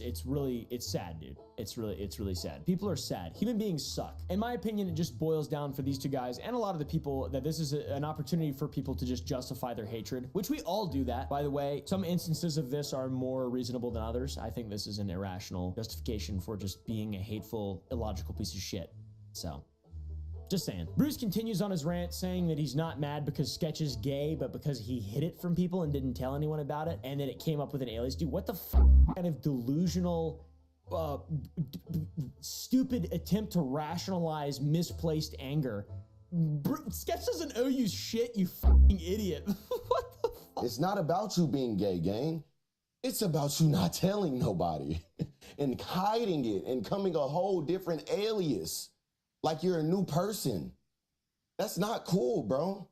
sad, dude. It's really sad. People are sad. Human beings suck. In my opinion, it just boils down for these two guys and a lot of the people that this is an opportunity for people to just justify their hatred, which we all do that. By the way, some instances of this are more reasonable than others. I think this is an irrational justification for just being a hateful, illogical piece of shit. So, just saying. Bruce continues on his rant saying that he's not mad because Sketch is gay, but because he hid it from people and didn't tell anyone about it, and then it came up with an alias. Dude, what the kind of delusional, stupid attempt to rationalize misplaced anger. Sketch doesn't owe you shit, you fucking idiot. What the fuck? It's not about you being gay, gang. It's about you not telling nobody and hiding it and coming a whole different alias. Like you're a new person. That's not cool, bro.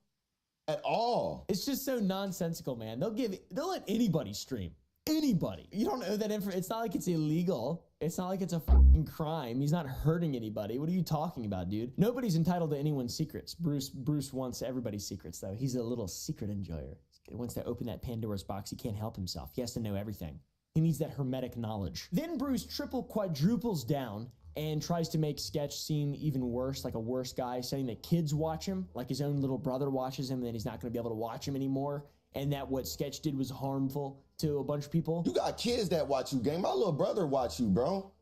At all. It's just so nonsensical, man. They'll let anybody stream. Anybody. You don't know that information. It's not like it's illegal. It's not like it's a fucking crime. He's not hurting anybody. What are you talking about, dude? Nobody's entitled to anyone's secrets. Bruce wants everybody's secrets, though. He's a little secret enjoyer. He wants to open that Pandora's box. He can't help himself. He has to know everything. He needs that hermetic knowledge. Then Bruce quadruples down and tries to make Sketch seem even worse, like a worse guy, saying that kids watch him, like his own little brother watches him, and then he's not going to be able to watch him anymore, and that what Sketch did was harmful to a bunch of people. You got kids that watch you, gang. My little brother watch you, bro.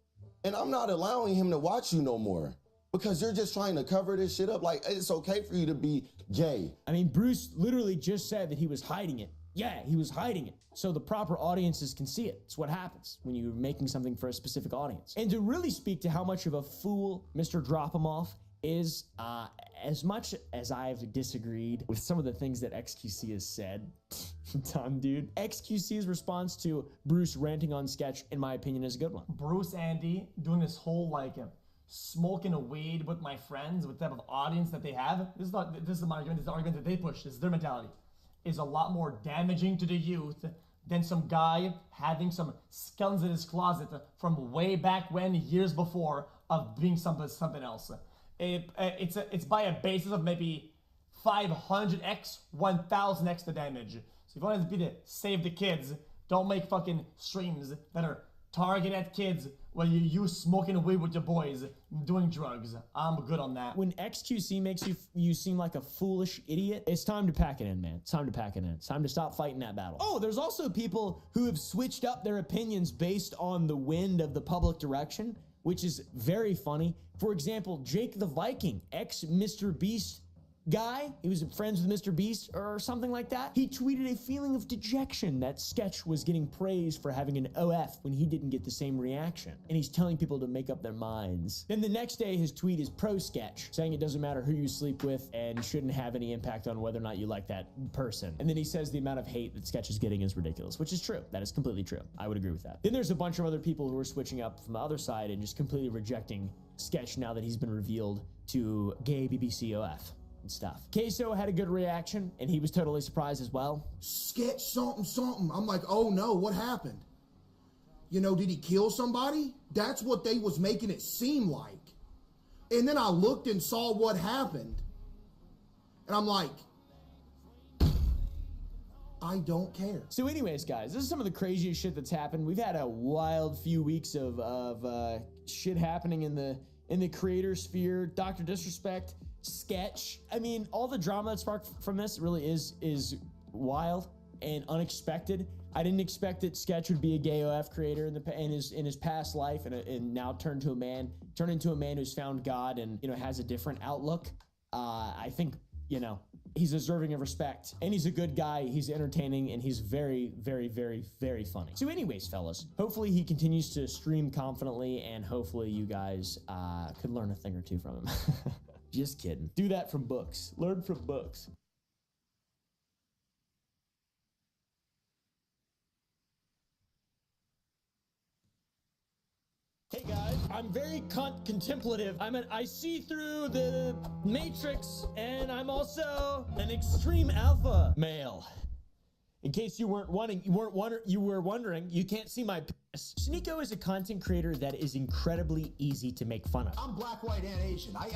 And I'm not allowing him to watch you no more because you're just trying to cover this shit up. Like, it's okay for you to be gay. I mean, Bruce literally just said that he was hiding it. Yeah, he was hiding it. So the proper audiences can see it. It's what happens when you're making something for a specific audience. And to really speak to how much of a fool Mr. Dropamoff is, as much as I've disagreed with some of the things that XQC has said, dumb dude, XQC's response to Bruce ranting on Sketch, in my opinion, is a good one. Bruce Andy doing this whole like smoking a weed with my friends, with the type of audience that they have. This is the argument. This is the argument that they push. This is their mentality. Is a lot more damaging to the youth than some guy having some skeletons in his closet from way back when, years before, of being something else. It's by a basis of maybe 500x, 1000x the damage. So if you want to save the kids, don't make fucking streams that are targeted at kids while you smoking weed with your boys, doing drugs. I'm good on that. When XQC makes you seem like a foolish idiot, it's time to pack it in, man. It's time to pack it in. It's time to stop fighting that battle. Oh, there's also people who have switched up their opinions based on the wind of the public direction, which is very funny. For example, Jake the Viking, ex-Mr. Beast guy, he was friends with Mr. Beast or something like that. He tweeted a feeling of dejection that Sketch was getting praised for having an OF when he didn't get the same reaction. And he's telling people to make up their minds. Then the next day, his tweet is pro-Sketch, saying it doesn't matter who you sleep with and shouldn't have any impact on whether or not you like that person. And then he says the amount of hate that Sketch is getting is ridiculous, which is true. That is completely true. I would agree with that. Then there's a bunch of other people who are switching up from the other side and just completely rejecting Sketch now that he's been revealed to gay BBC OF. And stuff. Queso had a good reaction, and he was totally surprised as well. Sketch something. I'm like, oh no, what happened? You know, did he kill somebody? That's what they was making it seem like. And then I looked and saw what happened. And I'm like, I don't care. So anyways, guys, this is some of the craziest shit that's happened. We've had a wild few weeks of shit happening in the creator sphere. Dr. Disrespect, Sketch. I mean, all the drama that sparked from this really is wild and unexpected. I didn't expect that Sketch would be a gay OF creator in his past life, and now turn into a man who's found God and, you know, has a different outlook. I think, you know, he's deserving of respect, and he's a good guy. He's entertaining, and he's very, very, very, very funny. So anyways, fellas, hopefully he continues to stream confidently, and hopefully you guys could learn a thing or two from him. Just kidding. Do that from books. Learn from books. Hey guys, I'm very contemplative. I see through the matrix, and I'm also an extreme alpha male. In case you were wondering, you can't see my penis. Sneako is a content creator that is incredibly easy to make fun of. I'm black, white, and Asian. I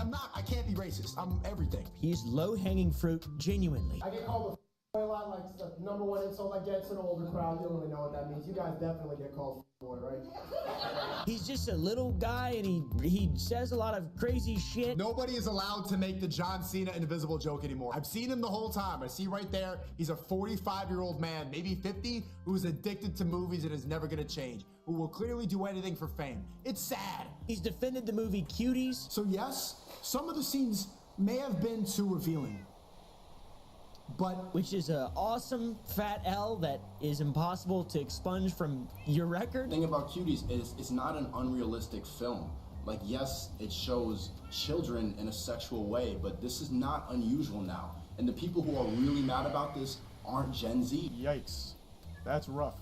can't be racist. I'm everything. He's low-hanging fruit, genuinely. I get called a lot, like the #1 insult I get to an older crowd. You don't really know what that means. You guys definitely get called boy, right? He's just a little guy, and he says a lot of crazy shit. Nobody is allowed to make the John Cena invisible joke anymore. I've seen him the whole time. I see right there, he's a 45-year-old man, maybe 50, who's addicted to movies and is never gonna change, who will clearly do anything for fame. It's sad. He's defended the movie Cuties. So yes, some of the scenes may have been too revealing. But which is an awesome fat L that is impossible to expunge from your record. The thing about Cuties is it's not an unrealistic film. Like, yes, it shows children in a sexual way, but this is not unusual now. And the people who are really mad about this aren't Gen Z. Yikes. That's rough.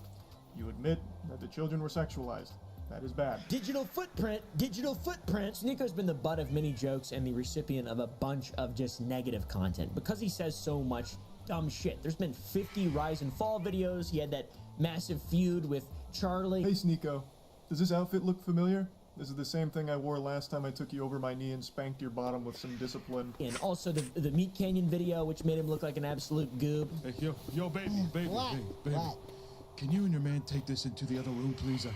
You admit that the children were sexualized. That is bad. Digital footprint. Sneako's been the butt of many jokes and the recipient of a bunch of just negative content because he says so much dumb shit. There's been 50 rise and fall videos. He had that massive feud with Charlie. Hey, Sneako. Does this outfit look familiar? This is the same thing I wore last time I took you over my knee and spanked your bottom with some discipline. And also the Meat Canyon video, which made him look like an absolute goob. Hey, yo, baby. Can you and your man take this into the other room, please?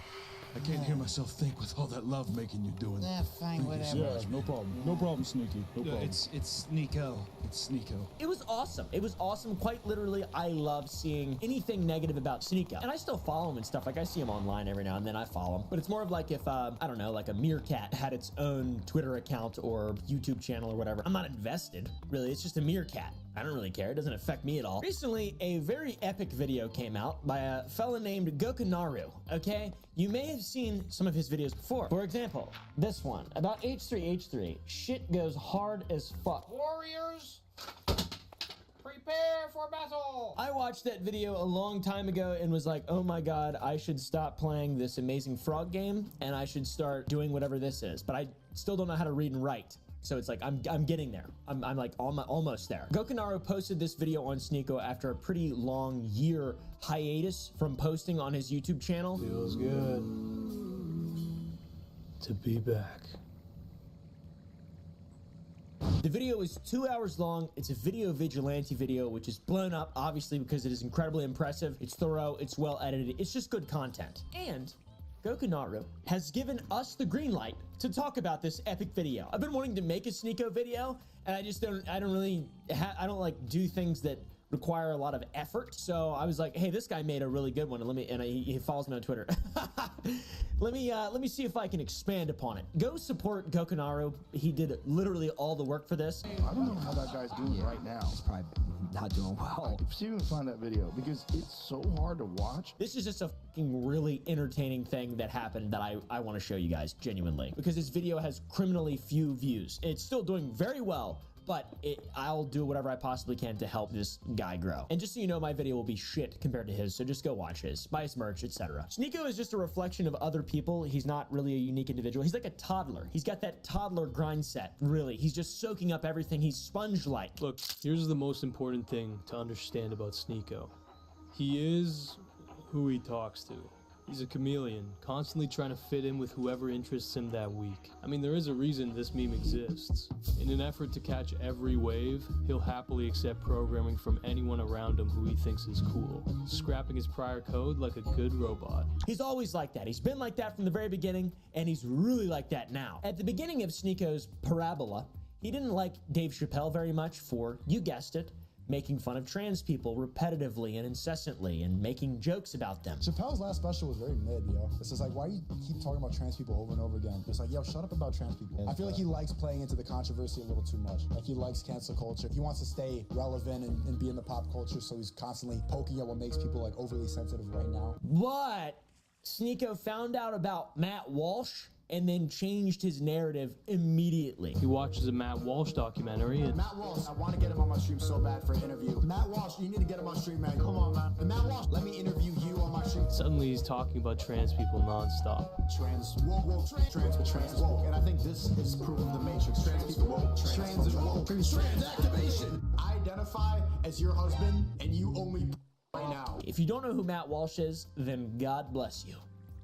I can't hear myself think with all that love making you doing. Fine, whatever. Yeah, no problem. No problem, Sneaky. No problem. It's Sneako. It's Sneako. It was awesome. It was awesome. Quite literally, I love seeing anything negative about Sneako. And I still follow him and stuff. Like, I see him online every now and then. I follow him. But it's more of like if, I don't know, like a meerkat had its own Twitter account or YouTube channel or whatever. I'm not invested, really. It's just a meerkat. I don't really care. It doesn't affect me at all. Recently, a very epic video came out by a fella named Gokunaru, okay? You may have seen some of his videos before. For example, this one, about H3H3. Shit goes hard as fuck. Warriors, prepare for battle. I watched that video a long time ago and was like, oh my god, I should stop playing this amazing frog game and I should start doing whatever this is. But I still don't know how to read and write. So it's like, I'm getting there. I'm like almost there. Gokunaru posted this video on Sneako after a pretty long year hiatus from posting on his YouTube channel. Feels good to be back. The video is 2 hours long. It's a video vigilante video, which is blown up, obviously, because it is incredibly impressive. It's thorough. It's well edited. It's just good content. And Gokunaru has given us the green light to talk about this epic video. I've been wanting to make a Sneako video, and I don't like do things that require a lot of effort. So I was like, hey, this guy made a really good one, and he follows me on Twitter. Let me see if I can expand upon it. Go support Gokunaru. He did literally all the work for this. I don't know how that guy's doing right now. He's probably not doing well. See if you can find that video because it's so hard to watch. This is just a fucking really entertaining thing that happened that I want to show you guys genuinely because this video has criminally few views. It's still doing very well, but I'll do whatever I possibly can to help this guy grow. And just so you know, my video will be shit compared to his, so just go watch his, buy his merch, etc. Sneako is just a reflection of other people. He's not really a unique individual. He's like a toddler. He's got that toddler grind set, really. He's just soaking up everything. He's sponge-like. Look, here's the most important thing to understand about Sneako. He is who he talks to. He's a chameleon, constantly trying to fit in with whoever interests him that week. I mean, there is a reason this meme exists. In an effort to catch every wave, he'll happily accept programming from anyone around him who he thinks is cool, scrapping his prior code like a good robot. He's always like that. He's been like that from the very beginning, and he's really like that now. At the beginning of Sneako's parabola, he didn't like Dave Chappelle very much for, you guessed it, making fun of trans people repetitively and incessantly and making jokes about them. Chappelle's last special was very mid, yo. It's just like, why you keep talking about trans people over and over again? It's like, yo, shut up about trans people. I feel like he likes playing into the controversy a little too much. Like, he likes cancel culture. He wants to stay relevant and be in the pop culture, so he's constantly poking at what makes people like overly sensitive right now. But Sneeko found out about Matt Walsh and then changed his narrative immediately. He watches a Matt Walsh documentary and Matt Walsh, I want to get him on my stream so bad for an interview. Matt Walsh, you need to get him on stream, man. Come on, man. And Matt Walsh, let me interview you on my stream. suddenly he's talking about trans people nonstop. Trans is woke. And I think this is proof of the Matrix. Trans people woke. Trans is woke. Trans activation. I identify as your husband and you only right now. If you don't know who Matt Walsh is, then God bless you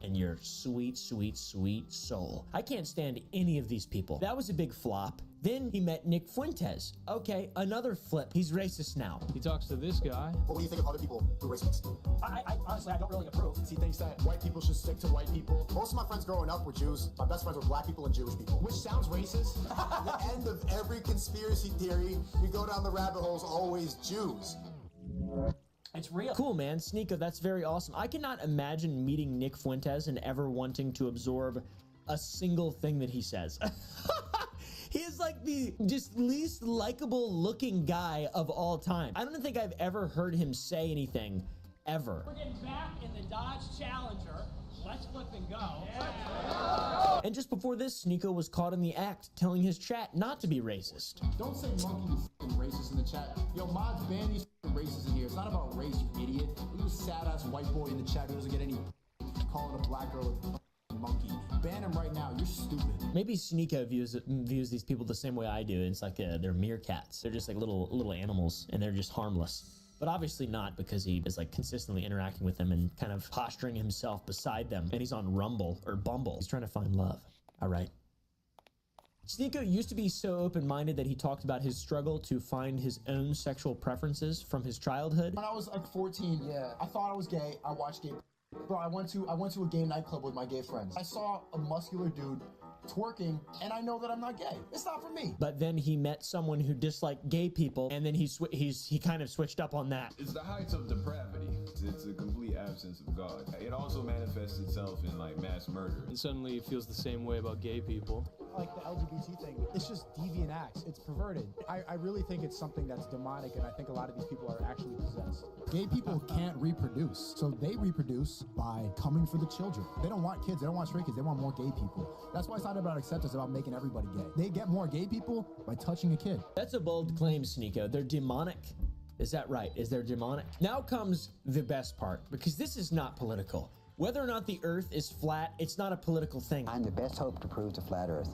and your sweet, sweet, sweet soul. I can't stand any of these people. That was a big flop. Then he met Nick Fuentes. Okay, another flip. He's racist now. He talks to this guy. What do you think of other people who are racist? I honestly, I don't really approve. He thinks that white people should stick to white people. Most of my friends growing up were Jews. My best friends were black people and Jewish people. Which sounds racist. The end of every conspiracy theory, you go down the rabbit hole, is always Jews. It's real. Cool, man. Sneeko, that's very awesome. I cannot imagine meeting Nick Fuentes and ever wanting to absorb a single thing that he says. He is like the just least likable looking guy of all time. I don't think I've ever heard him say anything, ever. We're getting back in the Dodge Challenger. Let's flip and go. Yeah. And just before this, Sneeko was caught in the act, telling his chat not to be racist. Don't say monkey, you fucking racist in the chat. Yo, mods, ban these fucking racists in here. It's not about race, you idiot. You sad-ass white boy in the chat who doesn't get any calling a black girl a monkey. Ban him right now. You're stupid. Maybe Sneeko views these people the same way I do. It's like they're meerkats. They're just like little animals, and they're just harmless. But obviously not, because he is like consistently interacting with them and kind of posturing himself beside them. And he's on Rumble or Bumble. He's trying to find love. All right. Sneeko used to be so open-minded that he talked about his struggle to find his own sexual preferences from his childhood. When I was like 14, I thought I was gay. I watched gay. Bro, I went to a gay nightclub with my gay friends. I saw a muscular dude twerking, and I know that I'm not gay. It's not for me. But then he met someone who disliked gay people, and then he kind of switched up on that. It's the heights of depravity. It's a complete absence of God. It also manifests itself in like mass murder. And suddenly he feels the same way about gay people. Like the LGBT thing, it's just deviant acts. It's perverted. I really think it's something that's demonic, and I think a lot of these people are actually possessed. Gay people can't reproduce, so they reproduce by coming for the children. They don't want kids. They don't want straight kids. They want more gay people. That's why it's not about acceptance. It's about making everybody gay. They get more gay people by touching a kid. That's a bold claim, Sneeko. They're demonic. Is that right? Is there demonic? Now comes the best part, because this is not political. Whether or not the Earth is flat, it's not a political thing. I'm the best hope to prove the flat Earth.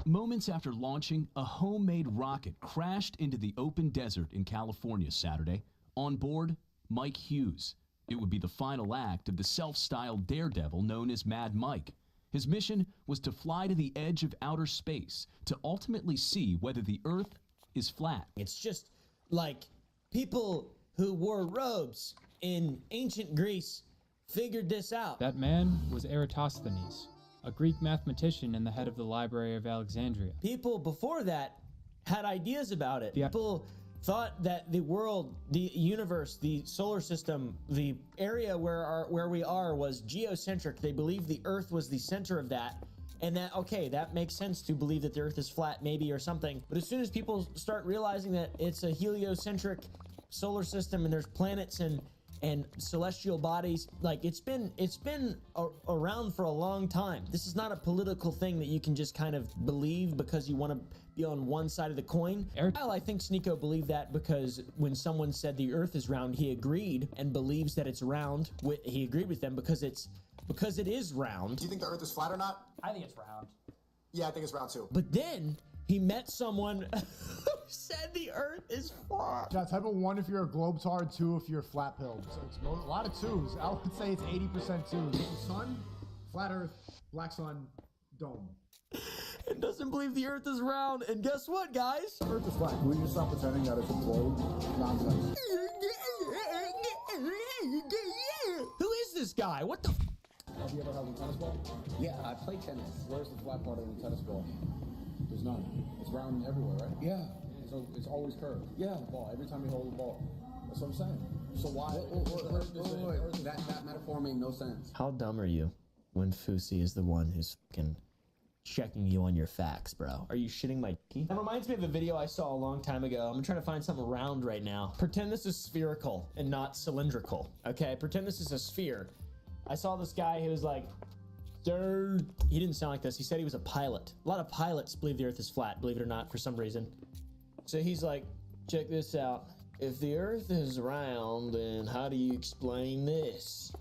Moments after launching, a homemade rocket crashed into the open desert in California Saturday. On board, Mike Hughes. It would be the final act of the self-styled daredevil known as Mad Mike. His mission was to fly to the edge of outer space to ultimately see whether the Earth is flat. It's just like people who wore robes in ancient Greece figured this out. That man was Eratosthenes, a Greek mathematician and the head of the Library of Alexandria. People before that had ideas about it. People thought that the world, the universe, the solar system, the area where we are was geocentric. They believed the Earth was the center of that. And that, okay, that makes sense to believe that the Earth is flat, maybe, or something. But as soon as people start realizing that it's a heliocentric solar system and there's planets and celestial bodies, like it's been around for a long time. This is not a political thing that you can just kind of believe because you want to be on one side of the coin. Well, I think Sneeko believed that because when someone said the Earth is round, he agreed and believes that it's round. He agreed with them because it is round. Do you think the Earth is flat or not? I think it's round. Yeah, I think it's round too. But then he met someone who said the Earth is flat. Yeah, type of 1 if you're a globetard, 2 if you're flat-pilled. So it's a lot of 2s. I would say it's 80% 2s. Sun, flat Earth, black sun, dome. And doesn't believe the Earth is round. And guess what, guys? Earth is flat. Can we just stop pretending that it's a globe? Nonsense. Who is this guy? What the? Have you ever held a tennis ball? Yeah, I play tennis. Where's the flat part of the tennis ball? There's none. It's round everywhere, right? Yeah. So So it's always curved. Yeah. The ball every time you hold the ball. That's what I'm saying. So why? Wait. That metaphor made no sense. How dumb are you when Fusi is the one who's fucking checking you on your facts, bro? Are you shitting my teeth? That reminds me of a video I saw a long time ago. I'm trying to find something round right now. Pretend this is spherical and not cylindrical, okay? Pretend this is a sphere. I saw this guy who was like, "Dirt." He didn't sound like this. He said he was a pilot. A lot of pilots believe the earth is flat, believe it or not, for some reason. So he's like, check this out. If the earth is round, then how do you explain this?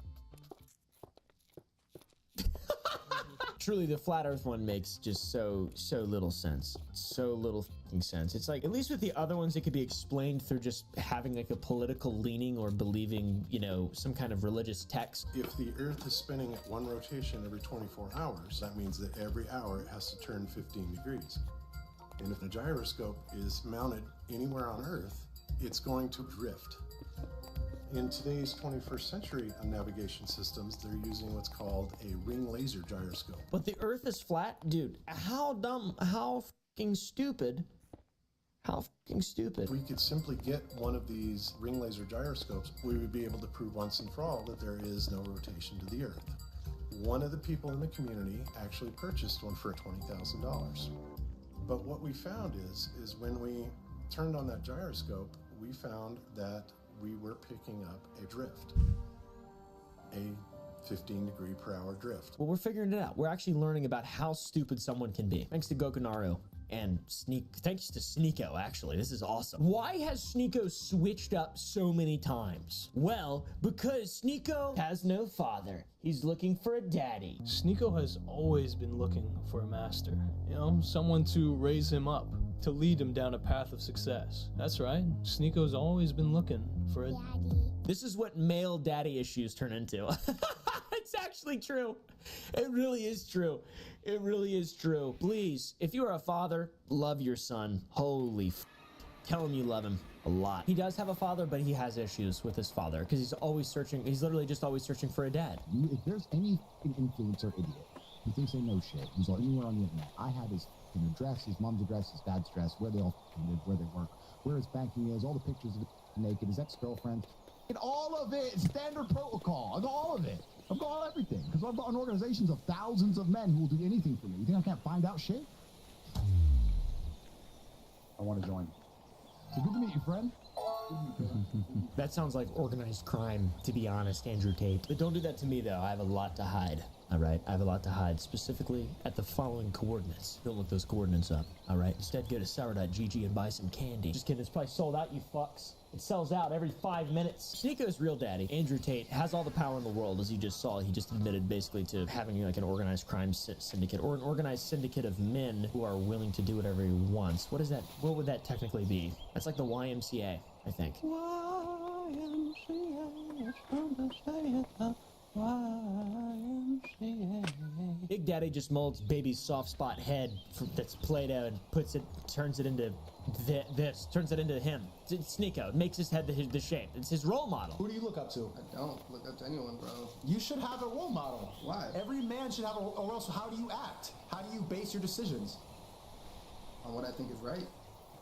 Truly, the flat earth one makes just so little sense. So little fucking sense. It's like, at least with the other ones, it could be explained through just having like a political leaning or believing, you know, some kind of religious text. If the earth is spinning at one rotation every 24 hours, that means that every hour it has to turn 15 degrees. And if the gyroscope is mounted anywhere on earth, it's going to drift. In today's 21st century navigation systems, they're using what's called a ring laser gyroscope. But the earth is flat? Dude, how dumb, how fucking stupid. How fucking stupid. If we could simply get one of these ring laser gyroscopes, we would be able to prove once and for all that there is no rotation to the earth. One of the people in the community actually purchased one for $20,000. But what we found is when we turned on that gyroscope, we found that we were picking up a drift, a 15 degree per hour drift. Well, we're figuring it out. We're actually learning about how stupid someone can be. Thanks to Gokunaru and thanks to Sneeko, actually. This is awesome. Why has Sneeko switched up so many times? Well, because Sneeko has no father. He's looking for a daddy. Sneeko has always been looking for a master, you know, someone to raise him up, to lead him down a path of success. That's right. Sneeko's always been looking for a daddy. This is what male daddy issues turn into. It's actually true. It really is true. It really is true. Please, if you are a father, love your son. Holy tell him you love him a lot. He does have a father, but he has issues with his father because he's always searching. He's literally just always searching for a dad. If there's any influencer idiot who thinks they know shit, who's anywhere on the internet, I have his address, his mom's address, his dad's address, where they all live, where they work, where his banking is, all the pictures of it naked, his ex-girlfriend, and all of it, standard protocol, all of it. I've got all everything, because I've got an organization of thousands of men who will do anything for me. You think I can't find out shit? I want to join. So good to meet you, friend. That sounds like organized crime, to be honest, Andrew Tate. But don't do that to me, though. I have a lot to hide. All right? I have a lot to hide, specifically at the following coordinates. Don't look those coordinates up, all right? Instead, go to sour.gg and buy some candy. Just kidding. It's probably sold out, you fucks. It sells out every 5 minutes. Sneeko's real daddy, Andrew Tate, has all the power in the world, as you just saw. He just admitted, basically, to having, like, an organized crime syndicate, or an organized syndicate of men who are willing to do whatever he wants. What is that? What would that technically be? That's like the YMCA, I think. Big Daddy just molds baby's soft spot head that's Play-Doh and turns it into turns it into him. It's Sneeko. Makes his head the shape. It's his role model. Who do you look up to? I don't look up to anyone, bro. You should have a role model. Why? Every man should have or else how do you act? How do you base your decisions? On what I think is right.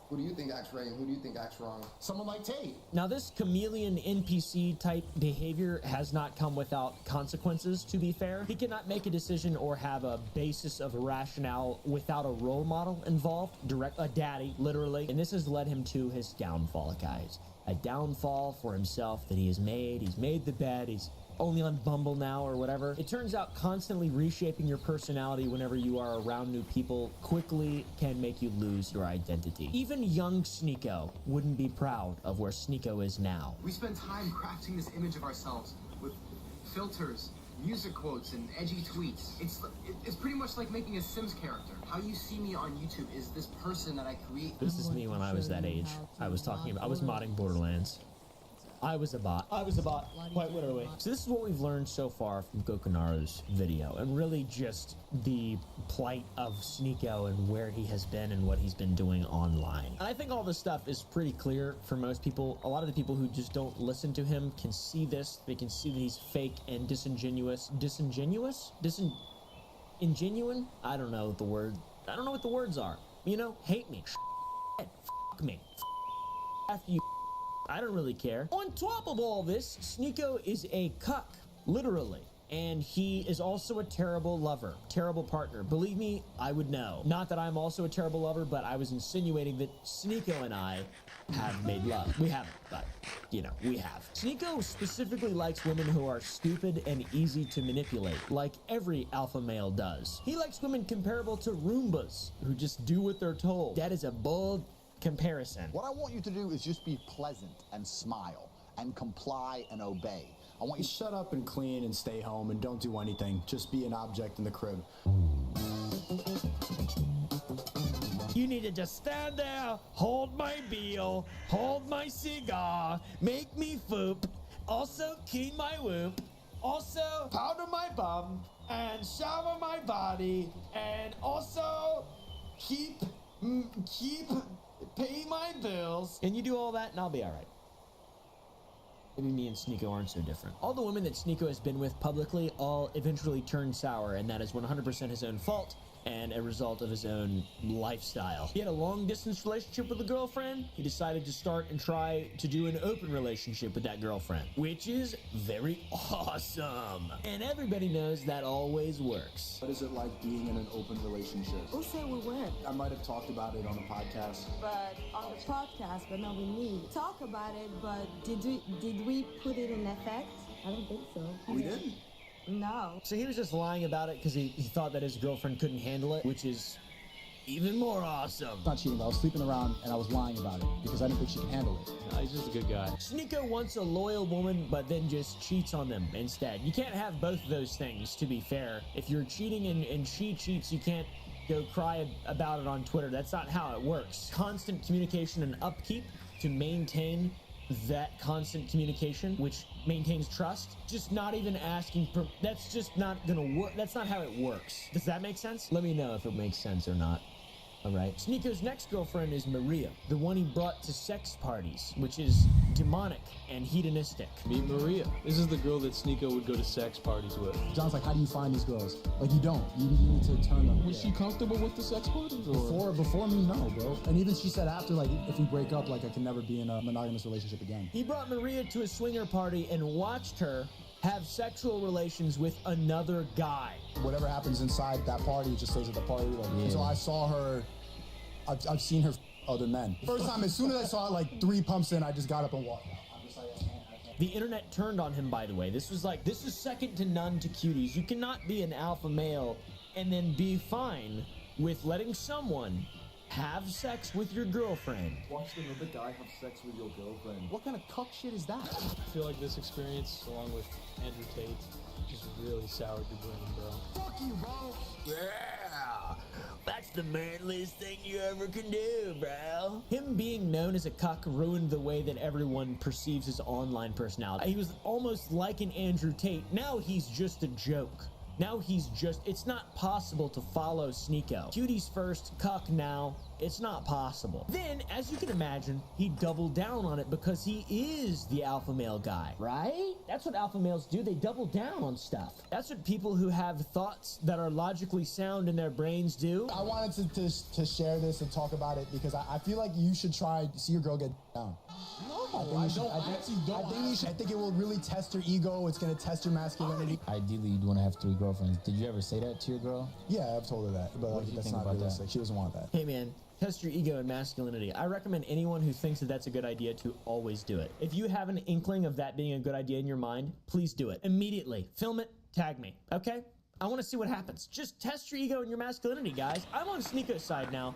Who do you think acts right and who do you think acts wrong? Someone like Tate. Now, this chameleon NPC type behavior has not come without consequences, to be fair. He cannot make a decision or have a basis of rationale without a role model involved, a daddy, literally. And this has led him to his downfall, guys. A downfall for himself that he has made. He's made the bed. He's only on Bumble now or whatever. It turns out constantly reshaping your personality whenever you are around new people quickly can make you lose your identity. Even young Sneeko wouldn't be proud of where Sneeko is now. We spend time crafting this image of ourselves with filters, music quotes, and edgy tweets. It's pretty much like making a Sims character. How you see me on YouTube is this person that I create. This is me when I was that age. I was modding Borderlands. I was a bot, quite literally. So this is what we've learned so far from Gokunaru's video, and really just the plight of Sneeko and where he has been and what he's been doing online. And I think all this stuff is pretty clear for most people. A lot of the people who just don't listen to him can see this. They can see that he's fake and disingenuous. Ingenuine? I don't know what the word. I don't know what the words are. You know, hate me. me. After you, I don't really care. On top of all this, Sneako is a cuck, literally. And he is also a terrible lover, terrible partner. Believe me, I would know. Not that I'm also a terrible lover, but I was insinuating that Sneako and I have made love. We haven't, but, you know, we have. Sneako specifically likes women who are stupid and easy to manipulate, like every alpha male does. He likes women comparable to Roombas, who just do what they're told. That is a bold comparison. What I want you to do is just be pleasant and smile and comply and obey. I want you to shut up and clean and stay home and don't do anything. Just be an object in the crib. You need to just stand there, hold my beer, hold my cigar, make me foop, also clean my whoop, also powder my bum, and shower my body, and also keep pay my bills. And you do all that and I'll be all right. Maybe me and Sneako aren't so different. All the women that Sneako has been with publicly all eventually turn sour, and that is 100% his own fault and a result of his own lifestyle. He had a long-distance relationship with a girlfriend. He decided to start and try to do an open relationship with that girlfriend, which is very awesome. And everybody knows that always works. What is it like being in an open relationship? Who said we weren't? I might have talked about it on the podcast. But on the podcast, but not with me. Talk about it, but did we put it in effect? I don't think so. We didn't. No. So he was just lying about it because he thought that his girlfriend couldn't handle it, which is even more awesome. Not cheating, but I was sleeping around and I was lying about it because I didn't think she could handle it. No, he's just a good guy. Sneako wants a loyal woman, but then just cheats on them instead. You can't have both of those things, to be fair. If you're cheating and she cheats, you can't go cry about it on Twitter. That's not how it works. Constant communication and upkeep to maintain that constant communication, which maintains trust. Just not even asking for, that's just not gonna work. That's not how it works. Does that make sense? Let me know if it makes sense or not. All right. Sneako's next girlfriend is Maria, the one he brought to sex parties, which is demonic and hedonistic. Meet Maria. This is the girl that Sneako would go to sex parties with. John's like, how do you find these girls? Like, you don't. You need to turn them. Was she comfortable with the sex parties? Or? Before me, no, bro. And even she said after, like, if we break up, like, I can never be in a monogamous relationship again. He brought Maria to a swinger party and watched her have sexual relations with another guy. Whatever happens inside that party, it just stays at the party. Like, yeah. So I saw her, I've seen her other men. First time, as soon as I saw it, like 3 pumps in, I just got up and walked out. I'm just like, I can't. The internet turned on him, by the way. This is second to none to cuties. You cannot be an alpha male and then be fine with letting someone have sex with your girlfriend. Watch another guy have sex with your girlfriend. What kind of cuck shit is that? I feel like this experience, along with Andrew Tate, just really soured your brain, bro. Fuck you, bro. Yeah. That's the manliest thing you ever can do, bro. Him being known as a cuck ruined the way that everyone perceives his online personality. He was almost like an Andrew Tate. Now he's just a joke. Now it's not possible to follow Sneako. Cuties first, cuck now. It's not possible. Then, as you can imagine, he doubled down on it because he is the alpha male guy, right? That's what alpha males do. They double down on stuff. That's what people who have thoughts that are logically sound in their brains do. I wanted to share this and talk about it because I feel like you should try to see your girl get down. No, I think it will really test your ego. It's going to test your masculinity. Ideally, you'd want to have 3 girlfriends. Did you ever say that to your girl? Yeah, I've told her that, but what did you that's think not about realistic. that? She doesn't want that. Hey, man. Test your ego and masculinity. I recommend anyone who thinks that that's a good idea to always do it. If you have an inkling of that being a good idea in your mind, please do it immediately. Film it, tag me, okay? I want to see what happens. Just test your ego and your masculinity, guys. I'm on Sneako's side now.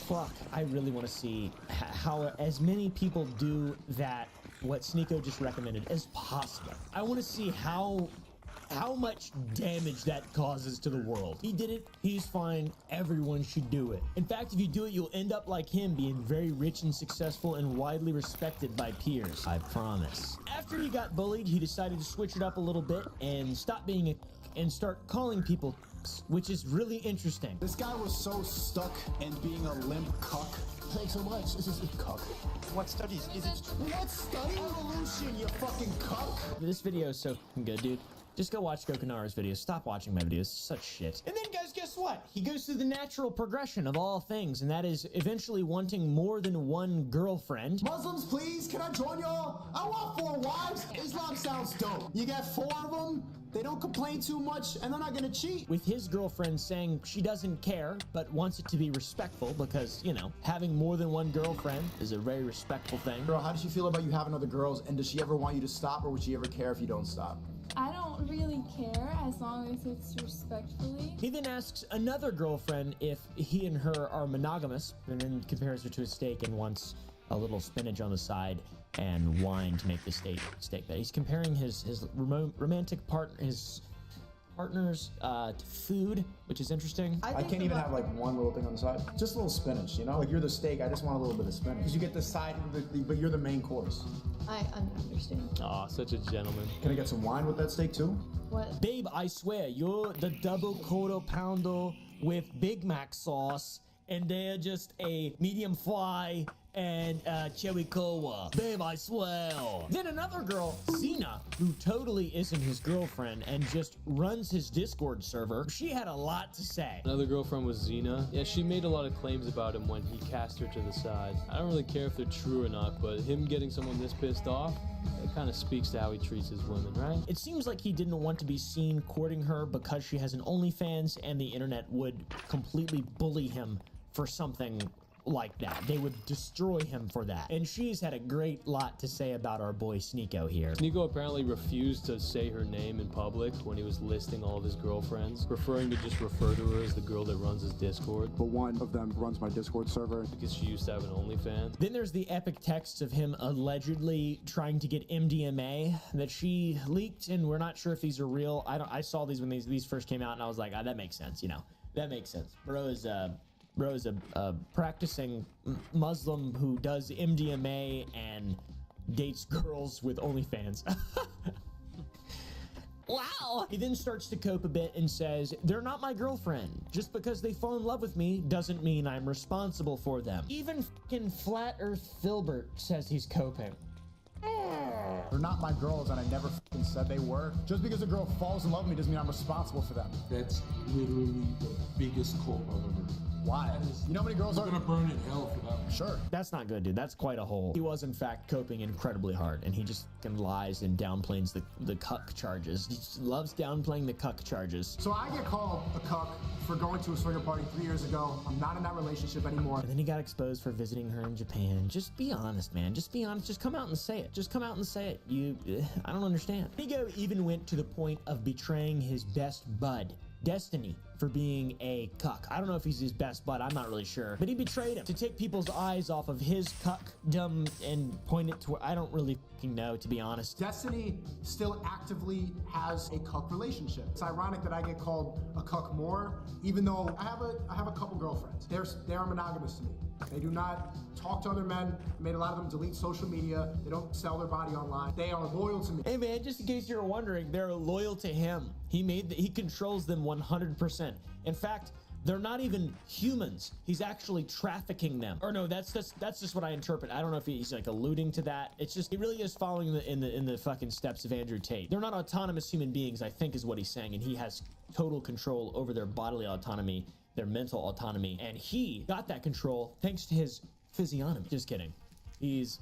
Fuck, I really want to see how as many people do that, what Sneako just recommended, as possible. I want to see how much damage that causes to the world. He did it, he's fine, everyone should do it. In fact, if you do it, you'll end up like him, being very rich and successful and widely respected by peers. I promise. After he got bullied, he decided to switch it up a little bit and stop being and start calling people, which is really interesting. This guy was so stuck in being a limp cuck. Thanks so much. This is a cuck. What studies? Is it? What study? Evolution, you fucking cuck. This video is so good, dude. Just go watch Gokanara's videos. Stop watching my videos. Such shit. And then, guys, guess what? He goes through the natural progression of all things, and that is eventually wanting more than one girlfriend. Muslims, please, can I join y'all? I want 4 wives. Islam sounds dope. You got 4 of them, they don't complain too much, and they're not gonna cheat. With his girlfriend saying she doesn't care, but wants it to be respectful because, you know, having more than one girlfriend is a very respectful thing. Girl, how does she feel about you having other girls, and does she ever want you to stop, or would she ever care if you don't stop? I don't really care as long as it's respectfully. He then asks another girlfriend if he and her are monogamous, and then compares her to a steak and wants a little spinach on the side and wine to make the steak. That he's comparing his romantic partners to food, which is interesting. I can't even have like one little thing on the side. Just a little spinach, you know? Like you're the steak, I just want a little bit of spinach. Because you get the side, but you're the main course. I understand. Aw, such a gentleman. Can I get some wine with that steak too? What? Babe, I swear, you're the double quarter pounder with Big Mac sauce, and they're just a medium fry and cherry cola. Babe, I swear. Then another girl, Zena, who totally isn't his girlfriend and just runs his Discord server, she had a lot to say. Another girlfriend was Xena. Yeah, she made a lot of claims about him when he cast her to the side. I don't really care if they're true or not, but him getting someone this pissed off, it kind of speaks to how he treats his women, right? It seems like he didn't want to be seen courting her because she has an OnlyFans, and the internet would completely bully him for something like that. They would destroy him for that. And she's had a great lot to say about our boy Sneeko here. Sneeko apparently refused to say her name in public when he was listing all of his girlfriends, preferring to just refer to her as the girl that runs his Discord. But one of them runs my Discord server. Because she used to have an OnlyFans. Then there's the epic texts of him allegedly trying to get MDMA that she leaked, and we're not sure if these are real. I saw these when these first came out, and I was like, ah, that makes sense, you know. That makes sense. Bro is a practicing Muslim who does MDMA and dates girls with OnlyFans. Wow! He then starts to cope a bit and says, they're not my girlfriend. Just because they fall in love with me doesn't mean I'm responsible for them. Even fucking Flat Earth Filbert says he's coping. They're not my girls, and I never fucking said they were. Just because a girl falls in love with me doesn't mean I'm responsible for them. That's literally the biggest culp I've ever heard. Why? You know how many girls are gonna burn in hell for that? Sure. That's not good, dude. That's quite a hole. He was, in fact, coping incredibly hard, and he just lies and downplays the cuck charges. He just loves downplaying the cuck charges. So I get called a cuck for going to a swinger party 3 years ago. I'm not in that relationship anymore. And then he got exposed for visiting her in Japan. Just be honest, man. Just be honest. Just come out and say it. Just come out and say it. I don't understand. Nigo even went to the point of betraying his best bud, Destiny, for being a cuck. I don't know if he's his best bud, I'm not really sure. But he betrayed him to take people's eyes off of his cuckdom and point it to, I don't really fucking know, to be honest. Destiny still actively has a cuck relationship. It's ironic that I get called a cuck more, even though I have a couple girlfriends. They are monogamous to me. They do not talk to other men. I made a lot of them delete social media. They don't sell their body online. They are loyal to me. Hey man, just in case you're wondering, they're loyal to him. He controls them 100%. In fact, they're not even humans. He's actually trafficking them. Or no, that's just what I interpret. I don't know if he's like alluding to that. It's just he really is following in the fucking steps of Andrew Tate. They're not autonomous human beings, I think is what he's saying, and he has total control over their bodily autonomy, their mental autonomy, and he got that control thanks to his physiognomy. Just kidding. He's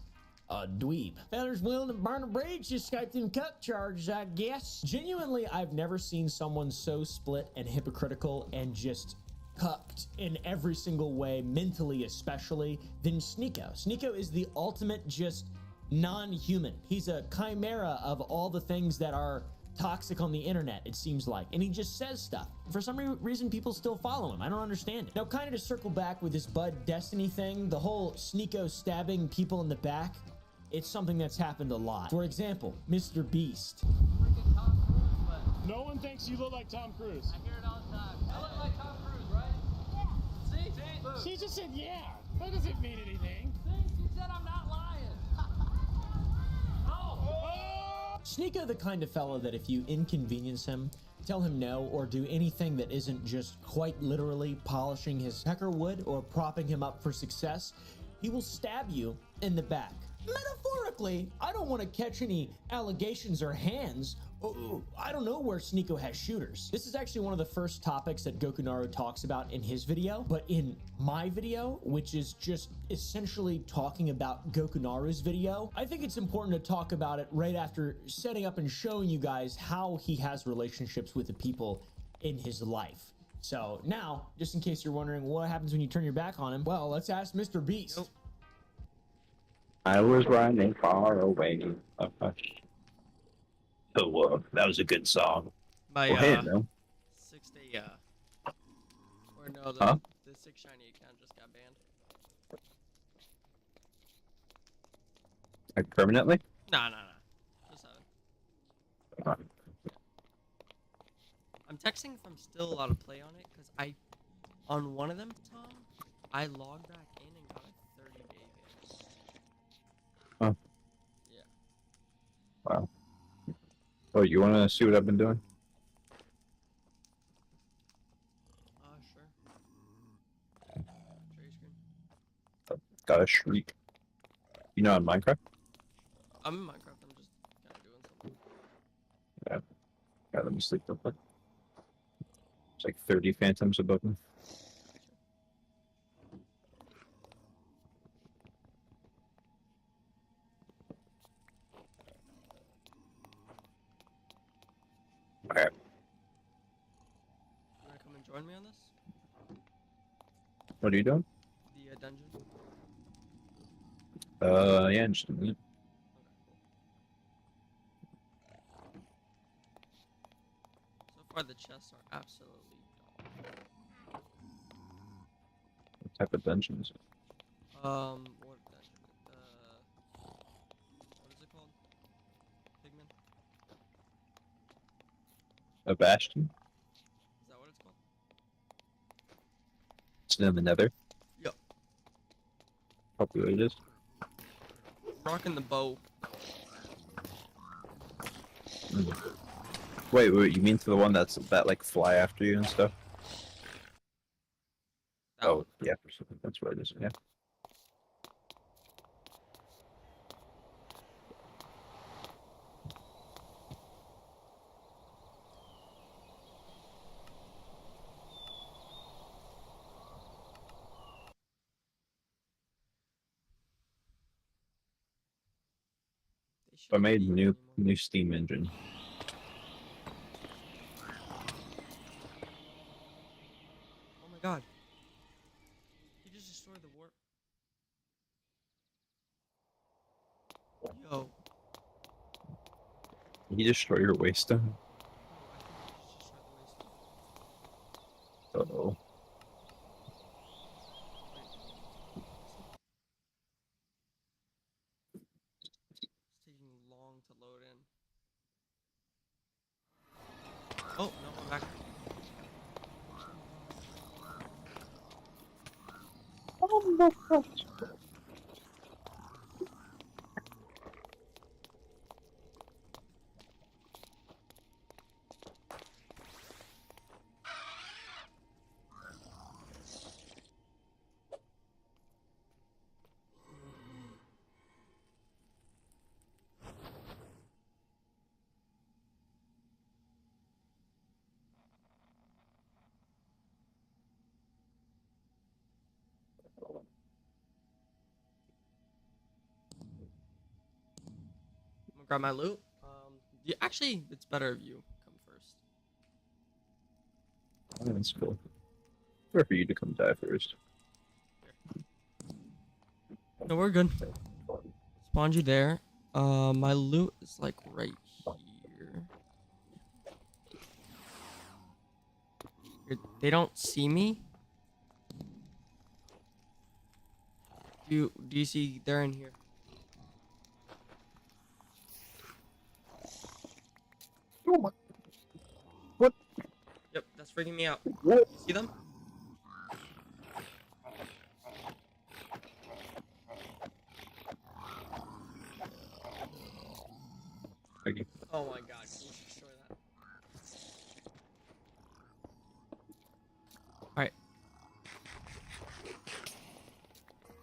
a dweeb. Fellas willing to burn a bridge, just Skype them cuck charges, I guess. Genuinely, I've never seen someone so split and hypocritical and just cucked in every single way, mentally especially, than Sneeko. Sneeko is the ultimate just non-human. He's a chimera of all the things that are toxic on the internet, it seems like, and he just says stuff. For some reason, people still follow him. I don't understand it. Now, kind of to circle back with this Bud Destiny thing, the whole Sneeko stabbing people in the back, it's something that's happened a lot. For example, Mr. Beast. No one thinks you look like Tom Cruise. I hear it all the time. I look like Tom Cruise, right? Yeah. See? She just said yeah. That doesn't mean anything. See? She said I'm not lying. Oh! Sneeko the kind of fellow that if you inconvenience him, tell him no, or do anything that isn't just quite literally polishing his pecker wood or propping him up for success, he will stab you in the back. Metaphorically, I don't want to catch any allegations or hands I don't know where Sneeko has shooters. This is actually one of the first topics that Gokunaru talks about in his video, but in my video, which is just essentially talking about Gokunaru's video, I think it's important to talk about it right after setting up and showing you guys how he has relationships with the people in his life. So now, just in case you're wondering what happens when you turn your back on him, well, let's ask Mr. Beast. Nope. I was running far away. So that was a good song. My hey, no. 6-day or no, the 6 shiny account just got banned. Like permanently? No. Just 7. I'm texting if I'm still allowed to play on it, because on one of them, Tom, I logged back in and got a 30-day ban. Huh. Yeah. Wow. Oh, you want to see what I've been doing? Sure. Share your screen. Got a shriek. You know, in Minecraft? I'm in Minecraft, I'm just kind of doing something. Yeah. Let me sleep real quick. It's like 30 phantoms above me. Alright. You wanna come and join me on this? What are you doing? The dungeon? Yeah, just a minute. So far the chests are absolutely dumb. What type of dungeon is it? What dungeon? What is it called? Pigman? A bastion? Is that what it's called? It's in the nether? Yep. Probably what it is. Rocking the bow. Wait, you mean to the one that like fly after you and stuff? Oh, yeah, that's what it is, yeah. I made a new Steam engine. Oh my god. He just destroyed the warp. Yo. Did you destroy your waystone? Uh-oh. It's taking long to load in. Oh, no, I'm back. Oh my gosh. I'm gonna grab my loot. Yeah, actually, it's better if you come first. Oh, that's cool. Or for you to come die first. No, we're good. Spawned you there. My loot is like right here. They don't see me. Do you see? They're in here. Oh my! What? Yep, that's freaking me out. What? See them? Okay. Oh my god, can you destroy that? Alright.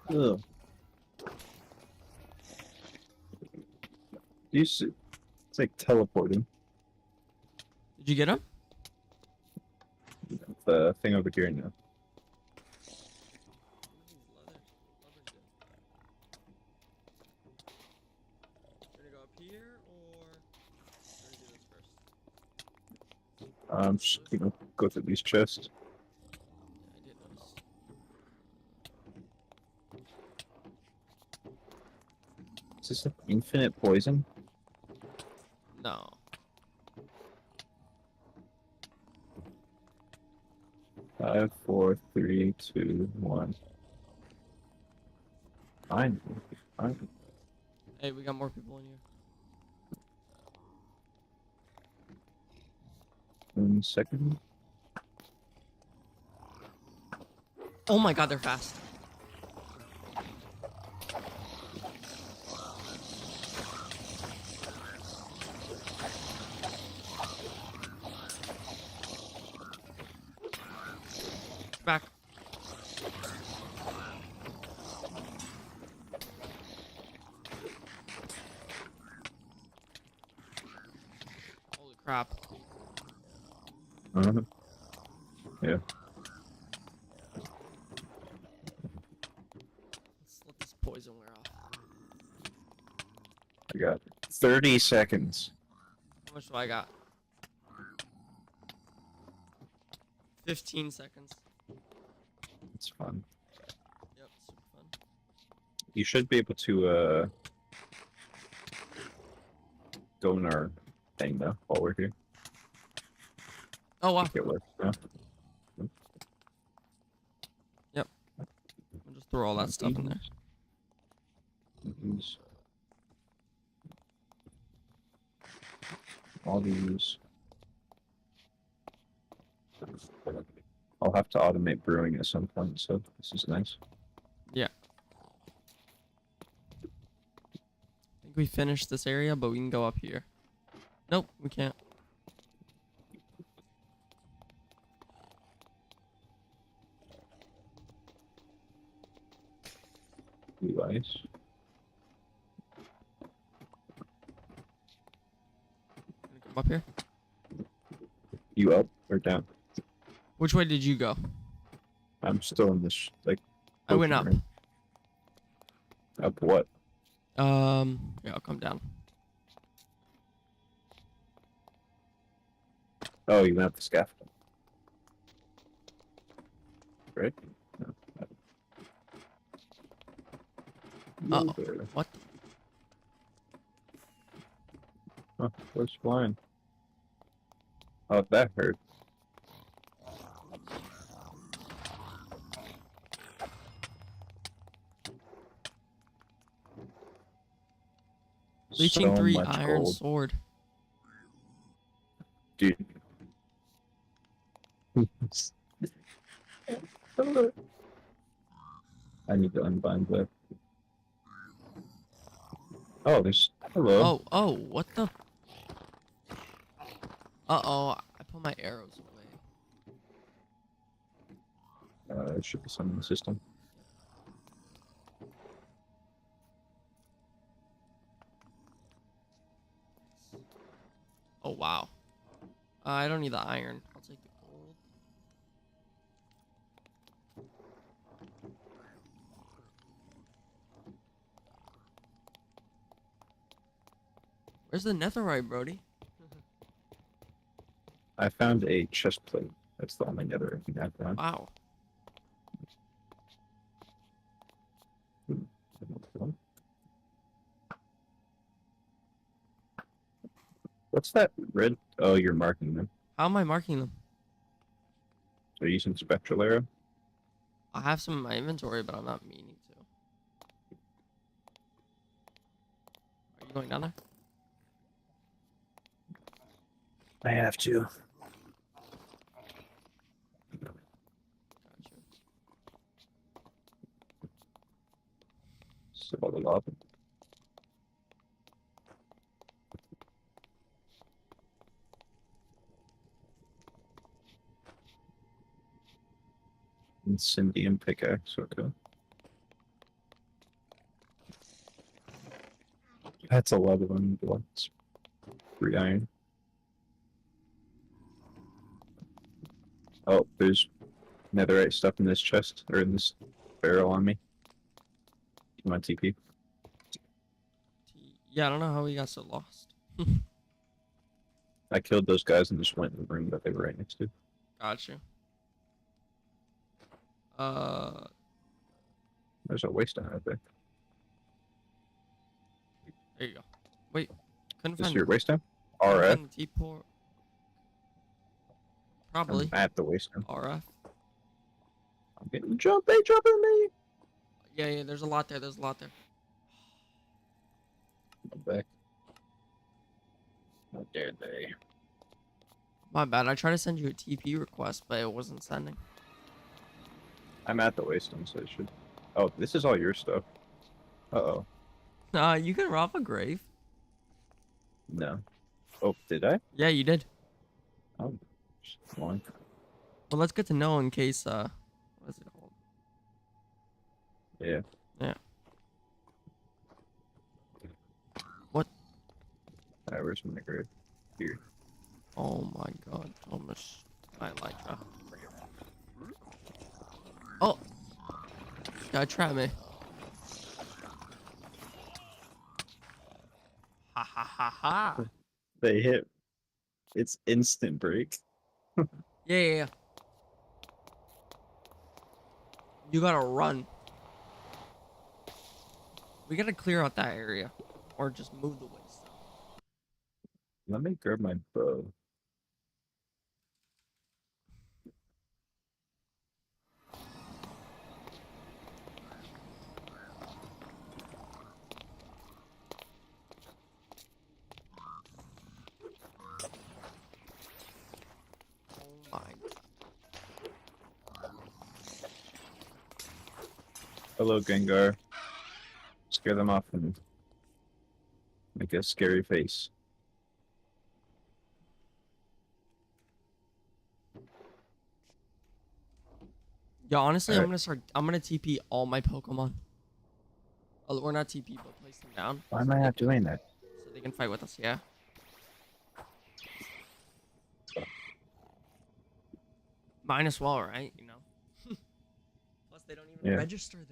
Ugh. You see, it's like teleporting. Did you get him? The thing over here now. Gonna go up here or gonna do this first? I'm just gonna go through these chests. I did notice. Is this an infinite poison? No. Five, four, three, two, one. Fine. Fine. Hey, we got more people in here. 1 second. Oh my god, they're fast. Back. Holy crap. Yeah. Let's let this poison wear off. I got 30 seconds. How much do I got? 15 seconds. It's fun. Yep, super fun. You should be able to go in our thing though while we're here. Oh wow. It works. Yeah. Yep. I'll just throw all that stuff in there. These. All these. I'll have to automate brewing at some point, so this is nice. Yeah. I think we finished this area, but we can go up here. Nope, we can't. Blue ice. Come up here. You up or down? Which way did you go? I'm still in this, like... I went up. room. Up what? Yeah, I'll come down. Oh, you went up the scaffold. Right? No. Uh-oh. There. What? Oh, where's flying? Oh, that hurt. Bleaching So 3 much iron gold. sword. Dude. I need to unbind that. Oh, there's... Hello. Oh, what the? Uh-oh, I put my arrows away. There should be some in the system. Oh, wow. I don't need the iron. I'll take the gold. Where's the netherite, Brody? I found a chest plate. That's the only nether I can found. Wow. What's that red? Oh, you're marking them. How am I marking them? Are you using spectral arrow? I have some in my inventory, but I'm not meaning to. Are you going down there? I have to. Gotcha. All the lava. Incendium pickaxe, okay. That's a lot of them. 3 iron. Oh, there's netherite stuff in this chest, or in this barrel on me. Come on, TP. Yeah, I don't know how we got so lost. I killed those guys and just went in the room that they were right next to. Got you. There's a waste on out there. There you go. Wait, couldn't Is find your waste time? couldn't RF. find the T-port. Probably. I'm at the waste time. RF. I'm getting jumped. They jumping me. Yeah, there's a lot there. There's a lot there. I'm back. How dare they? My bad. I tried to send you a TP request, but it wasn't sending. I'm at the waste time, so it should. Oh, this is all your stuff. Uh-oh. Nah, you can rob a grave. No. Oh, did I? Yeah, you did. Oh, just one. Well, that's good to know in case, what is it called? Yeah. Yeah. What? Alright, where's my grave? Here. Oh my god, Thomas. I like that. Oh! Gotta try me. Ha ha ha ha. They hit. It's instant break. Yeah. You gotta run. We gotta clear out that area. Or just move the waste. Let me grab my bow. Oh my god. Hello, Gengar. Scare them off and make a scary face. Yeah, honestly, All I'm gonna TP all my Pokemon. Oh, or not TP, but place them down. Why am I not doing that? So they can fight with us, yeah? Mine as well, right? You know? Plus, they don't even register them.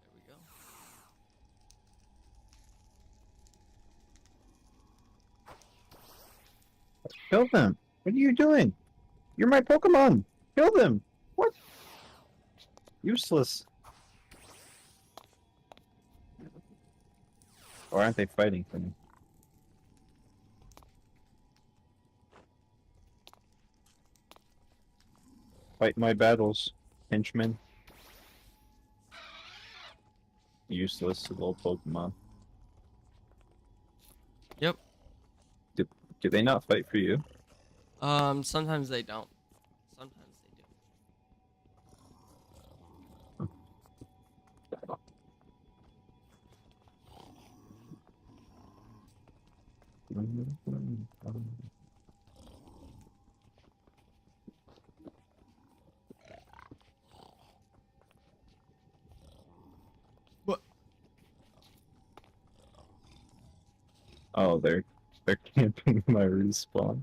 There we go. Kill them. What are you doing? You're my Pokemon. Kill them. What? Useless. Or aren't they fighting for me? Fight my battles, henchmen. Useless little Pokemon. Yep. Do they not fight for you? Sometimes they don't. Sometimes they do. What? Oh, they're camping my respawn.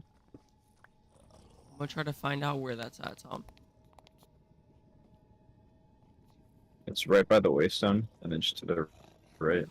I'm gonna try to find out where that's at, Tom. It's right by the waystone, and then just to the right.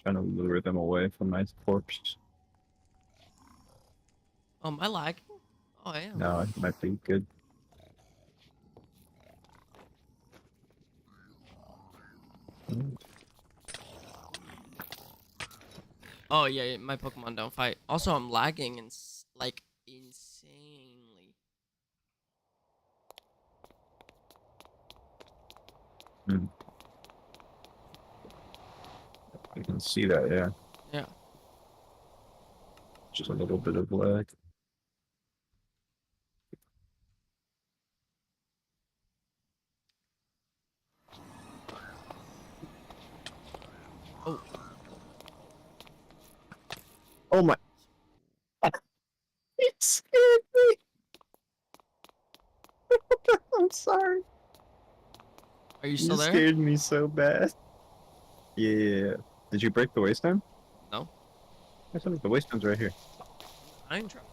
Trying to lure them away from my corpse. I like. Oh, I am. No, it might be good. Oh yeah, my Pokemon don't fight. Also, I'm lagging and like insanely. I can see that, yeah. Yeah. Just a little bit of lag. Oh. Oh my. It scared me. I'm sorry. Are you still there? You scared me so bad. Yeah. Did you break the wasteland? No. I thought the wasteland's right here. I ain't trying.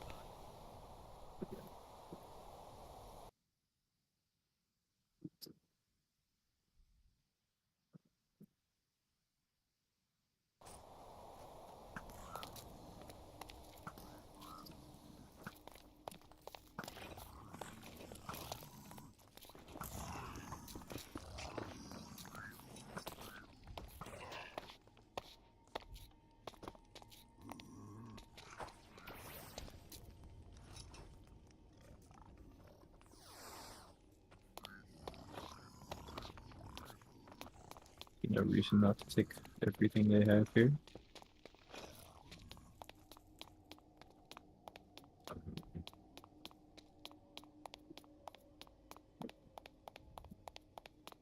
No reason not to take everything they have here.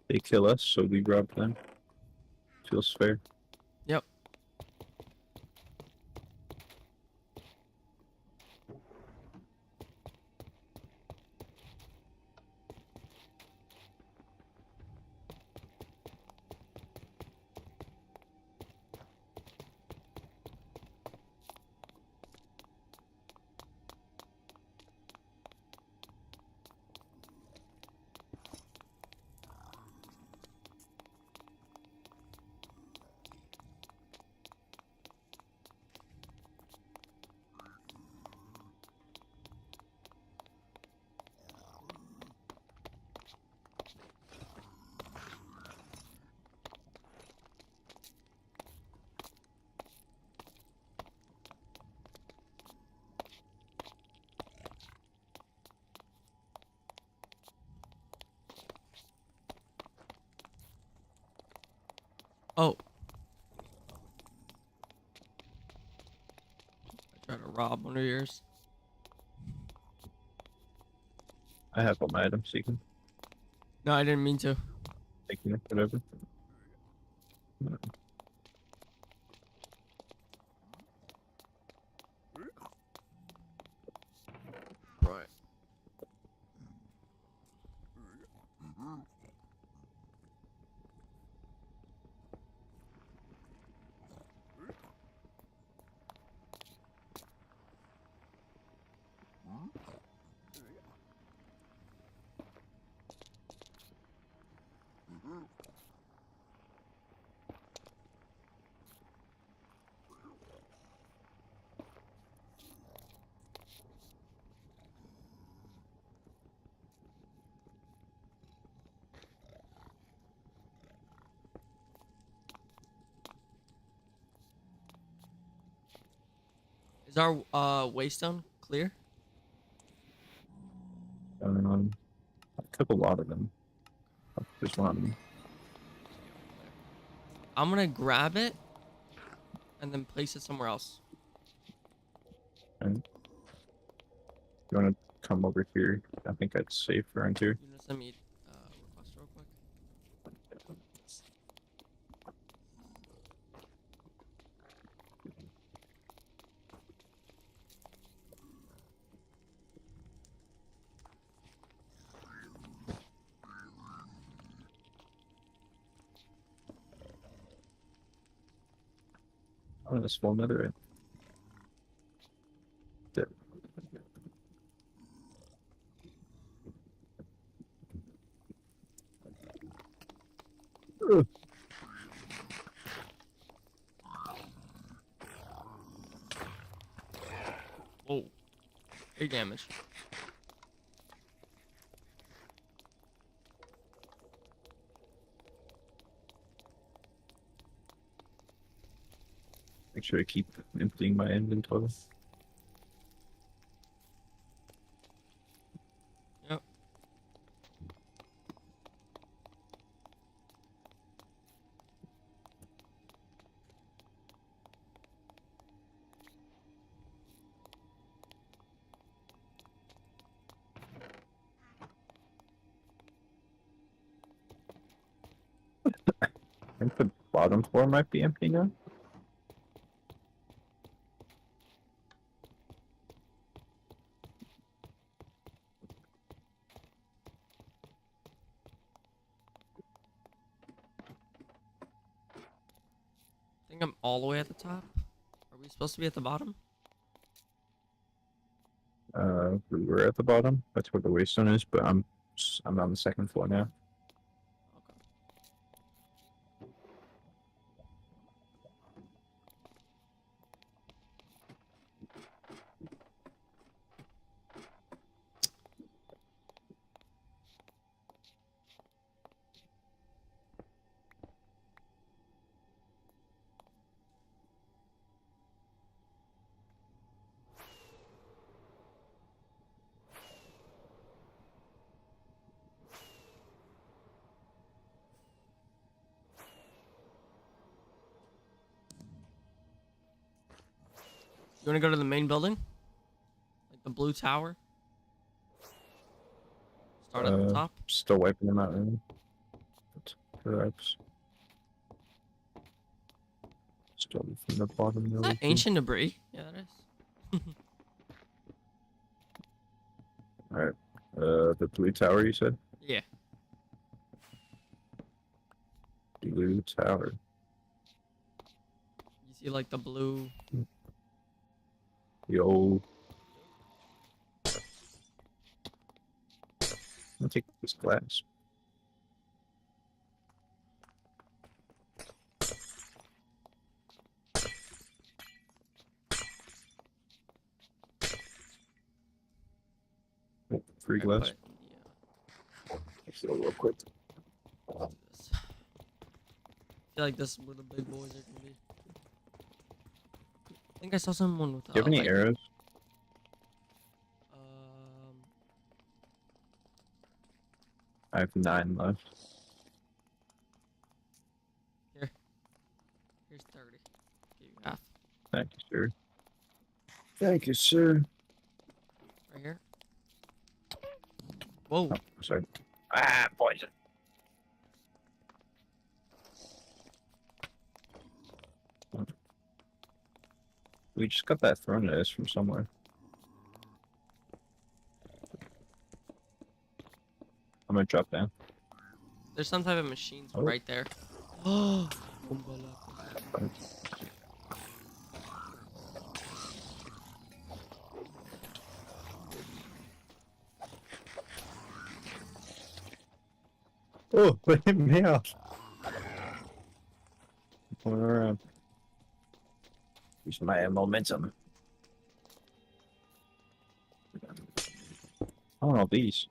They kill us, so we rob them. Feels fair. Yep. Oh. I tried to rob one of yours. I have all my items, so you can No, I didn't mean to. take it, whatever. Right. Is our waystone clear? I took a lot of them. There's one of them. I'm gonna grab it and then place it somewhere else. Okay. You want to come over here? I think that's safe around here. You know, send me request real quick. Oh, that's full netherite. There. Ugh. Oh, big damage. Make sure to keep emptying my inventory. Yep. I think the bottom floor might be empty now. I think I'm all the way at the top. Are we supposed to be at the bottom? We were at the bottom. That's where the waystone is, but I'm on the second floor now. You want to go to the main building? Like the blue tower? Start at the top? Still wiping them out. Perhaps. Still from the bottom. Is that ancient debris? Yeah, that is. Alright. The blue tower, you said? Yeah. Blue tower. You see like the blue... Yo. I'll take this glass. Oh, free glass. Real quick. I feel like this is where the big boys are gonna be. I think I saw someone with. Do you have any arrows? I have 9 left. Here. Here's 30. Give you half. Thank you, sir. Thank you, sir. Right here. Whoa. Oh, sorry. Ah, poison. We just got that thrown at us from somewhere. I'm gonna drop down. There's some type of machines Oh. right there. Oh, it hit me out. Going around. Use my momentum. I don't know these.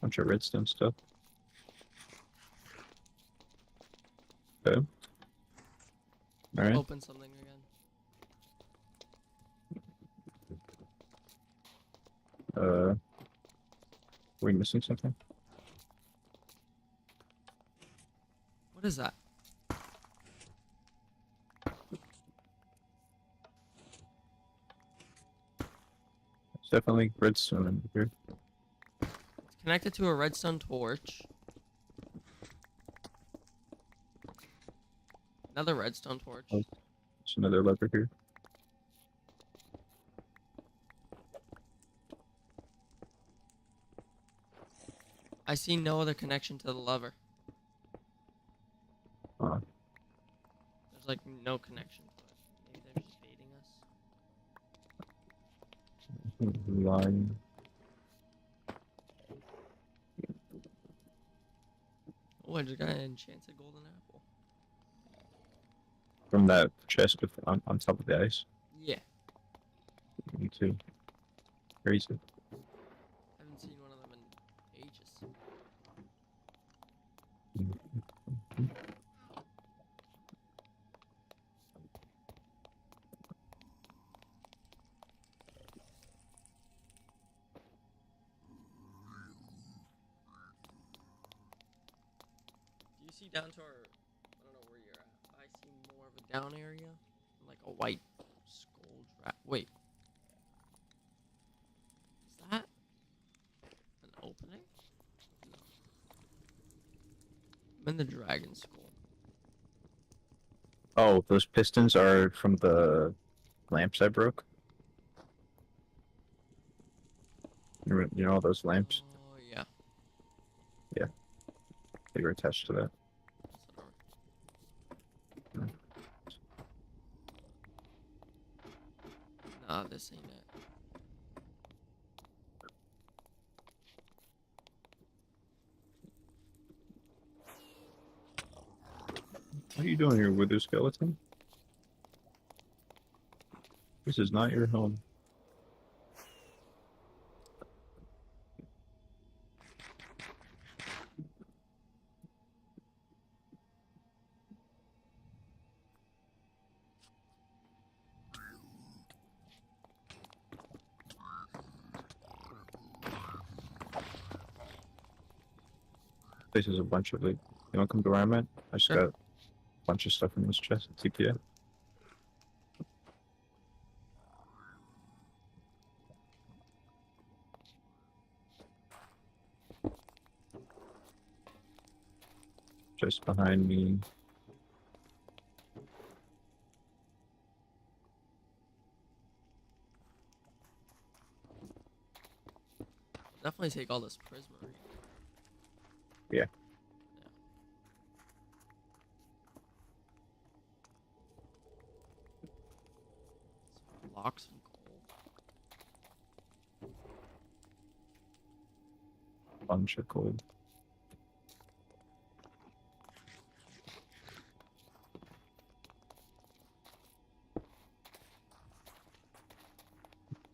Bunch of redstone stuff. Okay. Alright. Open something again. Are we missing something? What is that? It's definitely redstone in here. It's connected to a redstone torch. Another redstone torch. Oh, there's another lever here. I see no other connection to the lever. Huh. There's like no connection to it. Maybe they're just baiting us. Line. Oh, I just got an enchanted golden apple. From that chest on top of the ice. Yeah. Me too. Crazy. Haven't seen one of them in ages. see down to our, I don't know where you're at. I see more of a down area, like a white skull trap. Wait, is that an opening? No. I'm in the dragon skull. Oh, those pistons are from the lamps I broke. You know all those lamps? Oh yeah. Yeah. They were attached to that. Nah, this ain't it. What are you doing here, Wither Skeleton? This is not your home. This is a bunch of it. You want to come to where I'm at? I just got a bunch of stuff in this chest. TPA. Just behind me. Definitely take all this prismarine. Yeah. Locks and gold. Bunch of gold.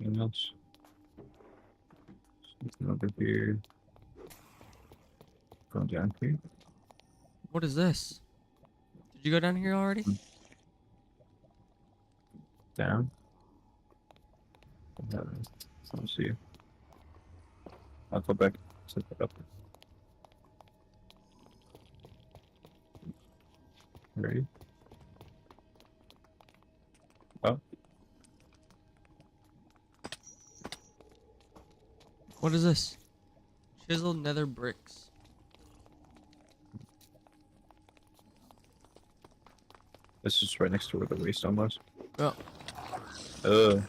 Anything else? Something over here. Going down here. What is this? Did you go down here already? Down. Let's see. I'll go back. Set that up. Ready? Oh. What is this? Chiseled nether bricks. This is right next to where the waystone was. Oh.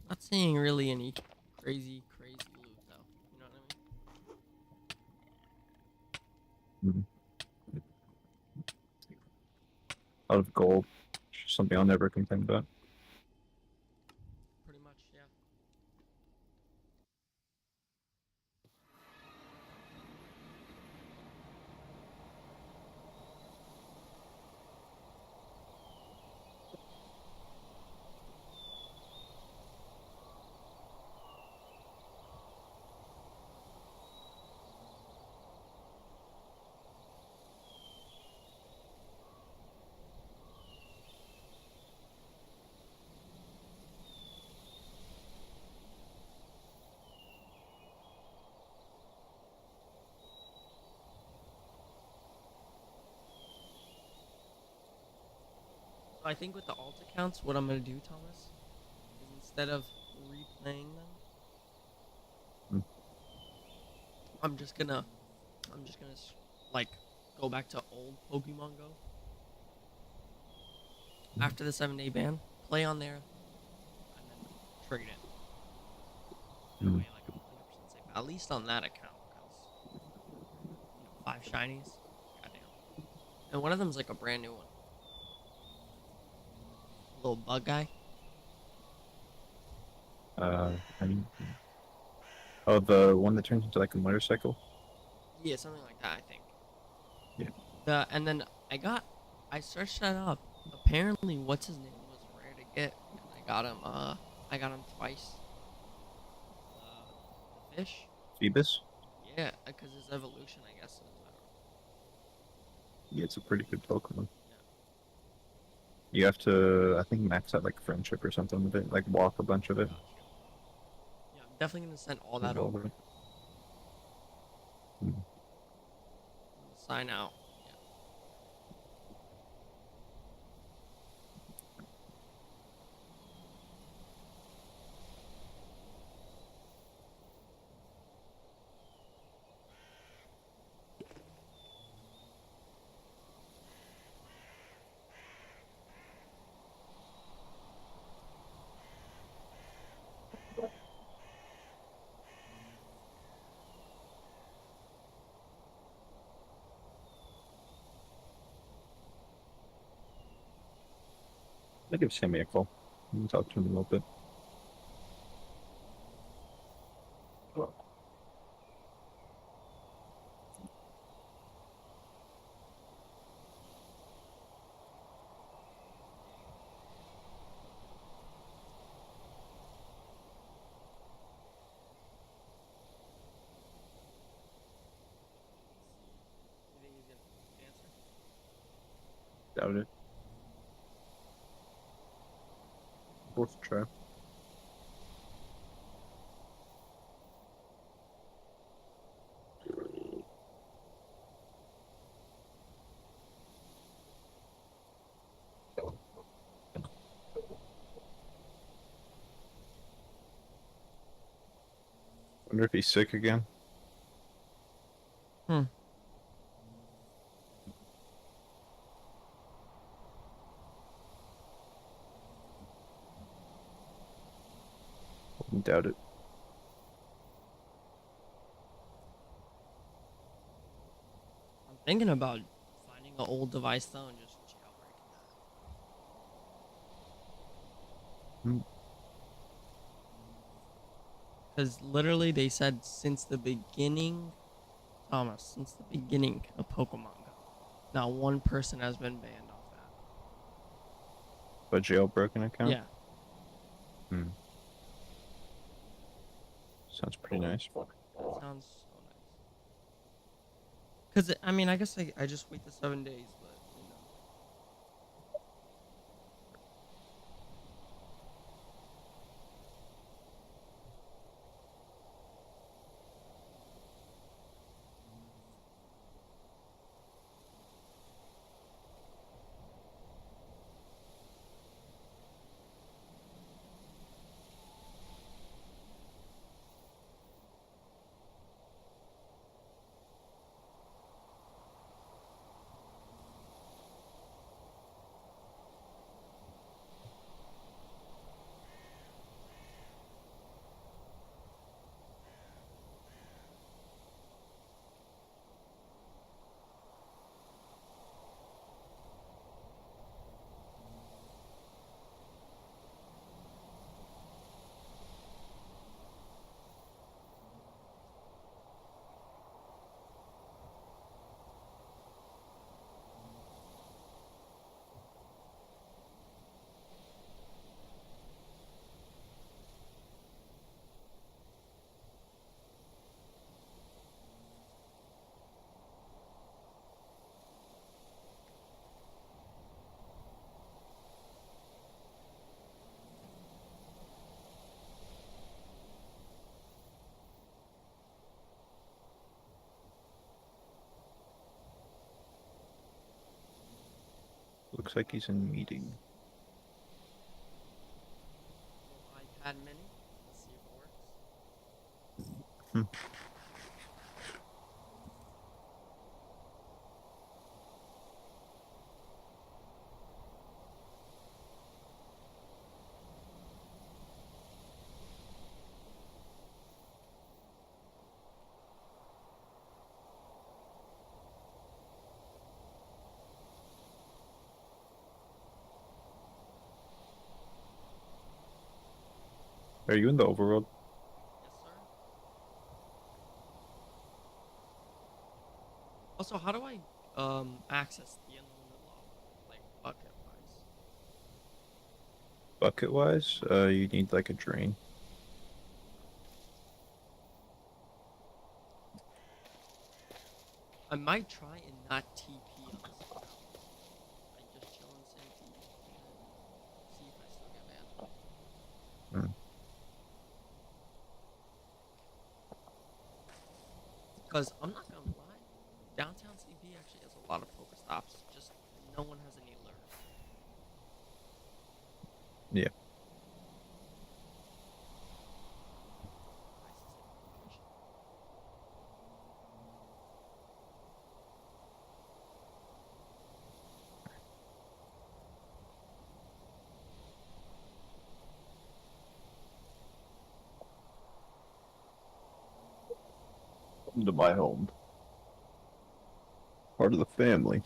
Not seeing really any crazy loot though. You know what I mean? Out of gold. Something I'll never complain about. Pretty much, yeah. I think with the alt accounts, what I'm gonna do, Thomas, is instead of replaying them, I'm just gonna like go back to old Pokemon Go after the 7-day ban, play on there, and then trade it. That way, like, I'm 100% safe. At least on that account, because 5 shinies, goddamn, and one of them's like a brand new one. Little bug guy. I mean, oh, the one that turns into like a motorcycle. Yeah, something like that, I think. Yeah. And then I searched that up. Apparently, what's his name was rare to get, and I got him twice. The fish. Phoebus. Yeah, because his evolution, I guess. Yeah, it's a pretty good Pokemon. You have to, I think, max out like friendship or something with it, like walk a bunch of it. Yeah, I'm definitely gonna send all that over. Sign out. I'll give Sammy a call and talk to him a little bit. You think he's gonna answer? Doubt it. Fourth try. Wonder if he's sick again. Doubt it. I'm thinking about finding an old device though and just jailbreaking that. Because literally they said since the beginning, Thomas, since the beginning of Pokemon Go, not one person has been banned off that. A jailbroken account? Yeah. Sounds pretty nice. That sounds so nice. Because, I mean, I guess I just wait the 7 days, but, you know. Looks like he's in a meeting. iPad mini. Let's see if it works. Are you in the overworld? Yes, sir. Also, how do I access the unlimited lava, like bucket wise? Bucket wise, you need like a drain. I might try and not TP on this account. Like just chill in Santi and see if I still get banned. Because I'm not gonna lie, downtown CB actually has a lot of Pokestops. Just no one has any lures. Yeah. Welcome to my home. Part of the family.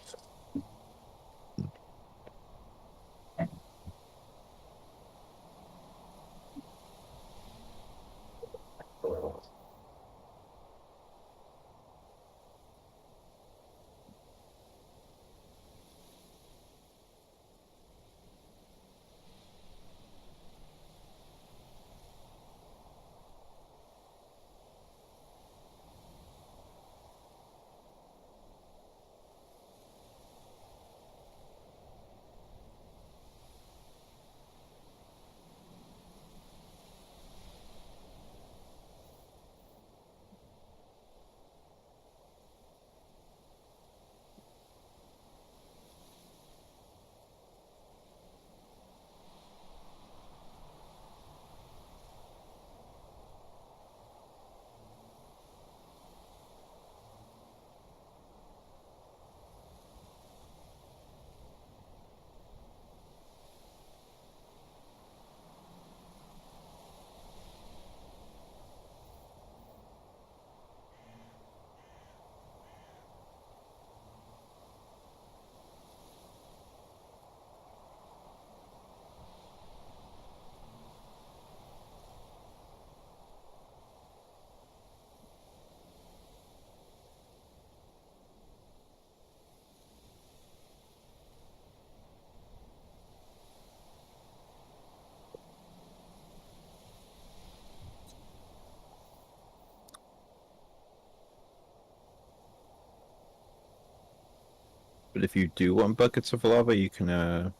But if you do want buckets of lava, you can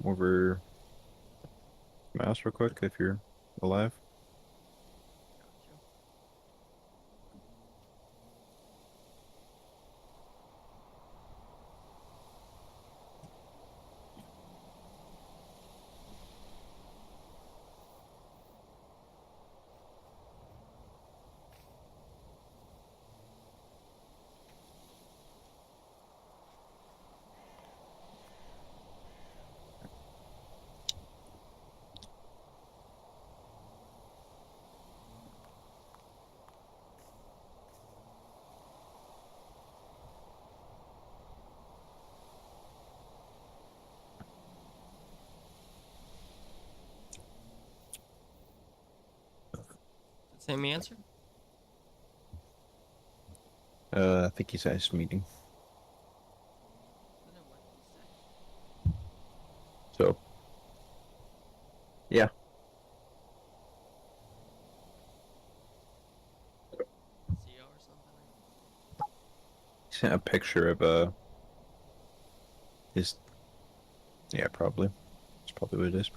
over mouse real quick if you're alive. Same answer? I think he's at his meeting. So, yeah. He sent a picture of his. Yeah, probably. That's probably what it is.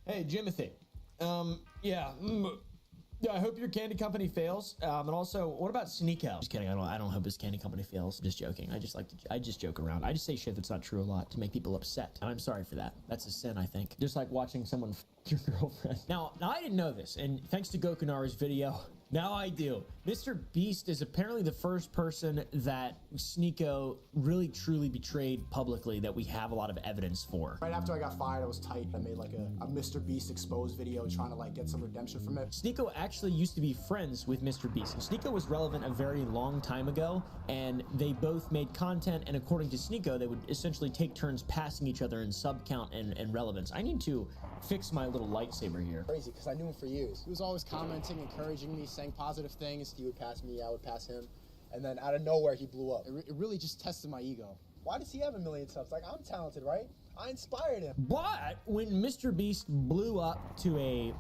Hey, Jimothy. Yeah. I hope your candy company fails. And also, what about Sneeko? Just kidding. I don't hope his candy company fails. Just joking. I just joke around. I just say shit that's not true a lot to make people upset. And I'm sorry for that. That's a sin, I think. Just like watching someone f your girlfriend. Now I didn't know this, and thanks to Gokunaru's video, now I do. Mr. Beast is apparently the first person that Sneeko really truly betrayed publicly that we have a lot of evidence for. Right after I got fired, I was tight. I made like a Mr. Beast exposed video trying to like get some redemption from it. Sneeko actually used to be friends with Mr. Beast. Sneeko was relevant a very long time ago, and they both made content, and according to Sneeko, they would essentially take turns passing each other in sub count and relevance. I need to fix my little lightsaber here. Crazy, because I knew him for years. He was always commenting, encouraging me, saying positive things. He would pass me, I would pass him. And then out of nowhere, he blew up. It really just tested my ego. Why does he have 1 million subs? Like, I'm talented, right? I inspired him. But when Mr. Beast blew up to a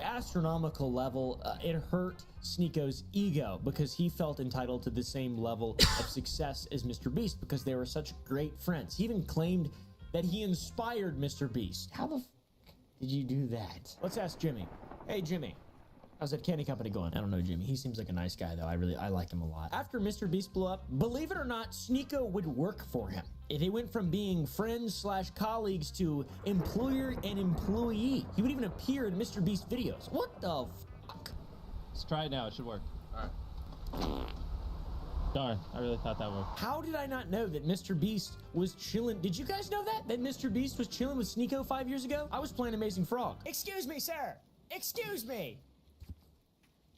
astronomical level, it hurt Sneeko's ego because he felt entitled to the same level of success as Mr. Beast because they were such great friends. He even claimed that he inspired Mr. Beast. How the f did you do that? Let's ask Jimmy. Hey, Jimmy. How's that candy company going? I don't know, Jimmy. He seems like a nice guy, though. I like him a lot. After Mr. Beast blew up, believe it or not, Sneeko would work for him. They went from being friends / colleagues to employer and employee. He would even appear in Mr. Beast videos. What the fuck? Let's try it now. It should work. All right. Darn, I really thought that worked. How did I not know that Mr. Beast was chilling? Did you guys know that? That Mr. Beast was chilling with Sneeko 5 years ago? I was playing Amazing Frog. Excuse me, sir. Excuse me.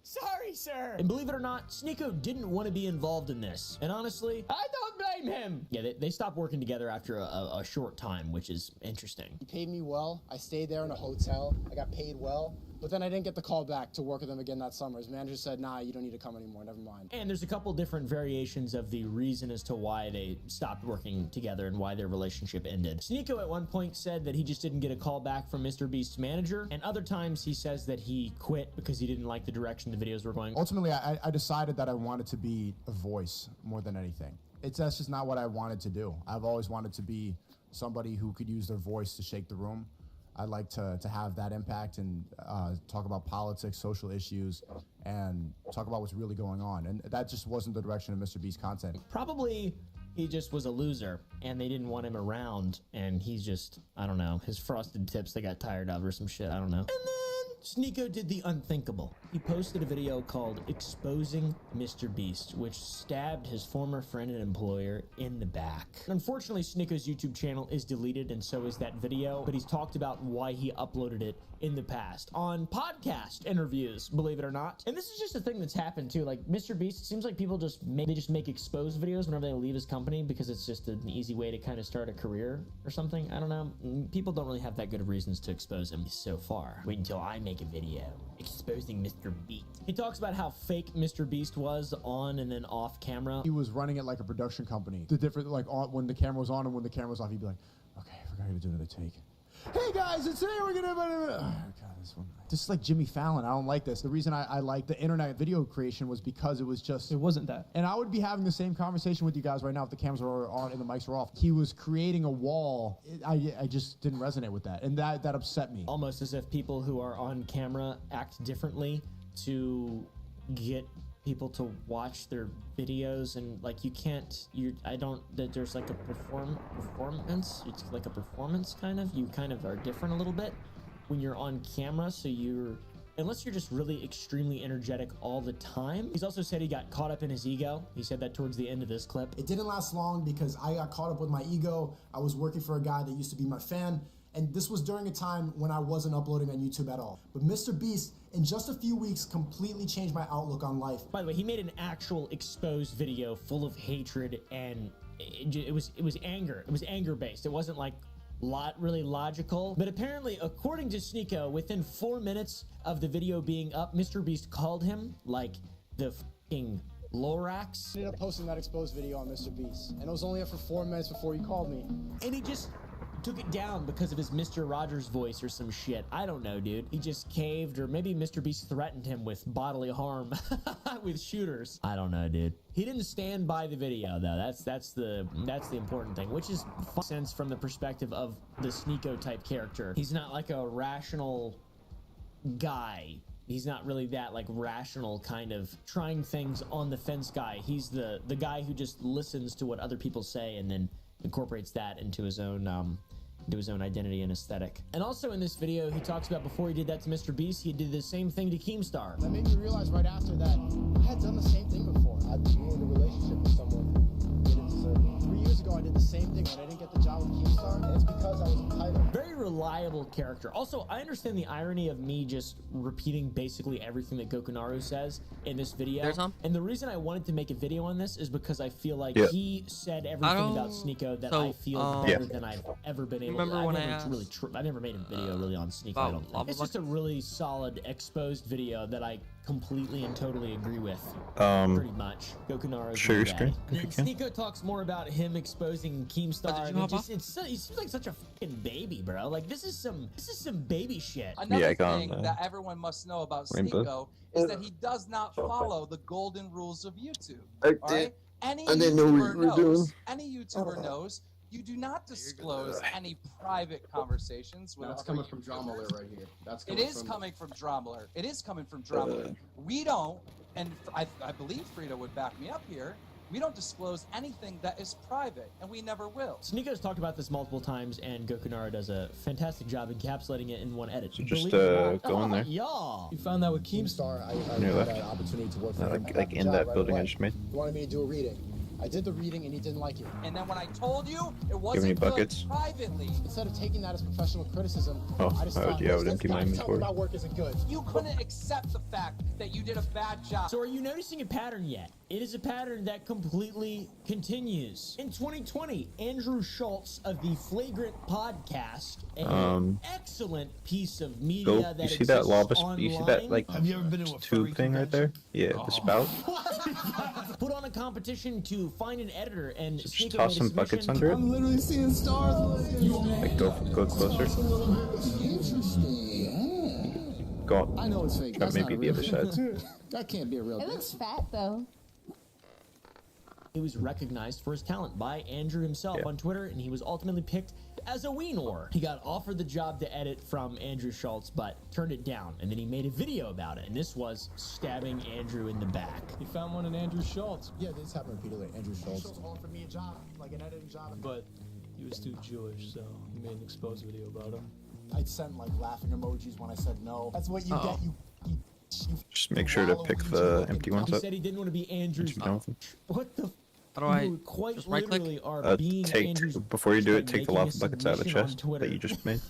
Sorry, sir. And believe it or not, Sneeko didn't want to be involved in this. And honestly, I don't blame him. Yeah, they stopped working together after a short time, which is interesting. He paid me well. I stayed there in a hotel. I got paid well. But then I didn't get the call back to work with him again that summer. His manager said, nah, you don't need to come anymore. Never mind. And there's a couple different variations of the reason as to why they stopped working together and why their relationship ended. Sneeko at one point said that he just didn't get a call back from Mr. Beast's manager. And other times he says that he quit because he didn't like the direction the videos were going. Ultimately, I decided that I wanted to be a voice more than anything. That's just not what I wanted to do. I've always wanted to be somebody who could use their voice to shake the room. I like to have that impact and talk about politics, social issues, and talk about what's really going on. And that just wasn't the direction of Mr. Beast's content. Probably he just was a loser and they didn't want him around. And he's just, I don't know, his frosted tips they got tired of or some shit. I don't know. And then Sneeko did the unthinkable. He posted a video called Exposing Mr. Beast, which stabbed his former friend and employer in the back. Unfortunately, Sneeko's YouTube channel is deleted and so is that video, but he's talked about why he uploaded it in the past on podcast interviews, believe it or not. And this is just a thing that's happened too. Like Mr. Beast, it seems like people just make exposed videos whenever they leave his company because it's just an easy way to kind of start a career or something. I don't know. People don't really have that good of reasons to expose him so far. Wait until I make a video exposing Mr. Beast. He talks about how fake Mr. Beast was on and then off camera. He was running it like a production company. The different, like when the camera was on and when the camera was off, he'd be like, okay, I forgot to do another take. Hey guys, and today we're gonna, oh God, this one. This is like Jimmy Fallon. I don't like this. The reason I like the internet video creation was because it was just, it wasn't that. And I would be having the same conversation with you guys right now if the cameras were on and the mics were off. He was creating a wall. I just didn't resonate with that. And that upset me. Almost as if people who are on camera act differently to get people to watch their videos, and like you can't, there's like a performance, it's like a performance kind of, you kind of are different a little bit when you're on camera, so unless you're just really extremely energetic all the time. He's also said he got caught up in his ego. He said that towards the end of this clip. It didn't last long because I got caught up with my ego. I was working for a guy that used to be my fan, and this was during a time when I wasn't uploading on YouTube at all. But Mr. Beast, in just a few weeks, completely changed my outlook on life. By the way, he made an actual exposed video full of hatred, and it was anger. It was anger based. It wasn't like really logical. But apparently, according to Sneeko, within 4 minutes of the video being up, Mr. Beast called him like the fucking Lorax. I ended up posting that exposed video on Mr. Beast, and it was only up for 4 minutes before he called me. And he just took it down because of his Mr. Rogers voice or some shit. I don't know, dude. He just caved, or maybe Mr. Beast threatened him with bodily harm with shooters. I don't know, dude. He didn't stand by the video though. That's the important thing, which is sense from the perspective of the Sneeko type character. He's not like a rational guy. He's not really that like rational kind of trying things on the fence guy. He's the guy who just listens to what other people say and then incorporates that into his own identity and aesthetic. And also in this video, he talks about before he did that to Mr. Beast, he did the same thing to Keemstar. That made me realize right after that I had done the same thing before. I'd been in a relationship with someone who didn't deserve me. 3 years ago, I did the same thing when I didn't get the job with Keemstar, and it's because I was entitled. Very reliable character. Also, I understand the irony of me just repeating basically everything that Gokunaru says in this video. And the reason I wanted to make a video on this is because I feel like he said everything about Sneeko that I feel better than I've ever been able to. I've never made a video really on Sneeko, I don't think. It's just a really solid exposed video that I completely and totally agree with. Pretty much. Gokunaru. Share your screen if you can. Sneeko talks more about him exposing Keemstar. He seems like such a fucking baby, bro. Like this is some baby shit. Another thing that everyone must know about Sneeko is that he does not follow the golden rules of YouTube. Alright? Any YouTuber knows you do not disclose any private conversations with That's coming from Drama Alert right here. That's coming from Drama Alert. It is coming from Drama Alert. We don't, and I believe Frida would back me up here, we don't disclose anything that is private, and we never will. Sneeko's talked about this multiple times, and Gokunaru does a fantastic job encapsulating it in one edit. So just go in there. Yeah. You found that with Keemstar, I had that opportunity to work for him. Like in that building I just made. He wanted me to do a reading. I did the reading and he didn't like it. And then when I told you, it Give me wasn't buckets. good privately. Instead of taking that as professional criticism, Oh, I just I would, thought, yeah, I would empty my inventory. my work isn't good. You couldn't accept the fact that you did a bad job. So are you noticing a pattern yet? It is a pattern that completely continues. In 2020, Andrew Schultz of the Flagrant Podcast, an excellent piece of media you see that lava? You see that like tube thing right there? Yeah, the spout. Put on a competition to find an editor, and Just toss some buckets under it. I'm literally seeing stars. Like go closer. Go. I know it's fake. That's maybe the other side. That can't be a real. It looks fat though. He was recognized for his talent by Andrew himself on Twitter, and he was ultimately picked as a Weenor. He got offered the job to edit from Andrew Schultz, but turned it down, and then he made a video about it, and this was stabbing Andrew in the back. He found one in Andrew Schultz. Yeah, this happened repeatedly. Andrew Schultz. Schultz offered me a job, like an editing job. But he was too Jewish, so he made an exposed video about him. I'd send like laughing emojis when I said no. That's what you get. You Just make sure to pick the empty ones He up. said he didn't want to be Andrew's. What the? How do I You quite just right click? literally are being Andrew's. Before you do it, by take the making lava a buckets out of the submission on chest Twitter. that you just made.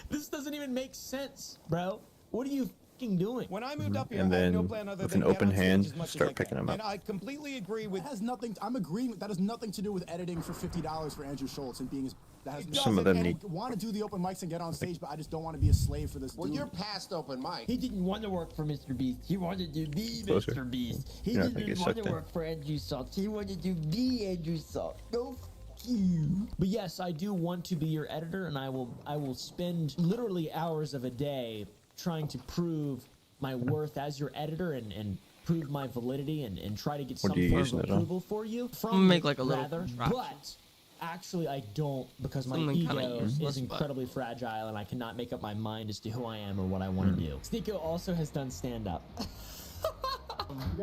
This doesn't even make sense, bro. What are you fucking doing? When I moved up here, And I had then no plan other with than an get open on stage hand, as much as start I picking can. them up. And I completely agree with. That has nothing. I'm agreeing. That has nothing to do with editing for $50 for Andrew Schultz and being his. That has Some of them need. want to do the open mics and get on stage, but I just don't want to be a slave for this. Well, dude. you're past open mic. He didn't want to work for Mr. Beast. He wanted to be Closer. Mr. Beast. He You're not gonna didn't get want sucked to in. work for Andrew Schultz. He wanted to be Andrew Schultz. Go f you. But yes, I do want to be your editor, and I will spend literally hours of a day trying to prove my worth as your editor and prove my validity and try to get some What are you form using of it on? approval for you. I'm gonna make like a little rather, contraption. but actually I don't, because my Something kinda ego useless, is but- incredibly fragile and I cannot make up my mind as to who I am or what I want to do. Sneeko also has done stand-up. You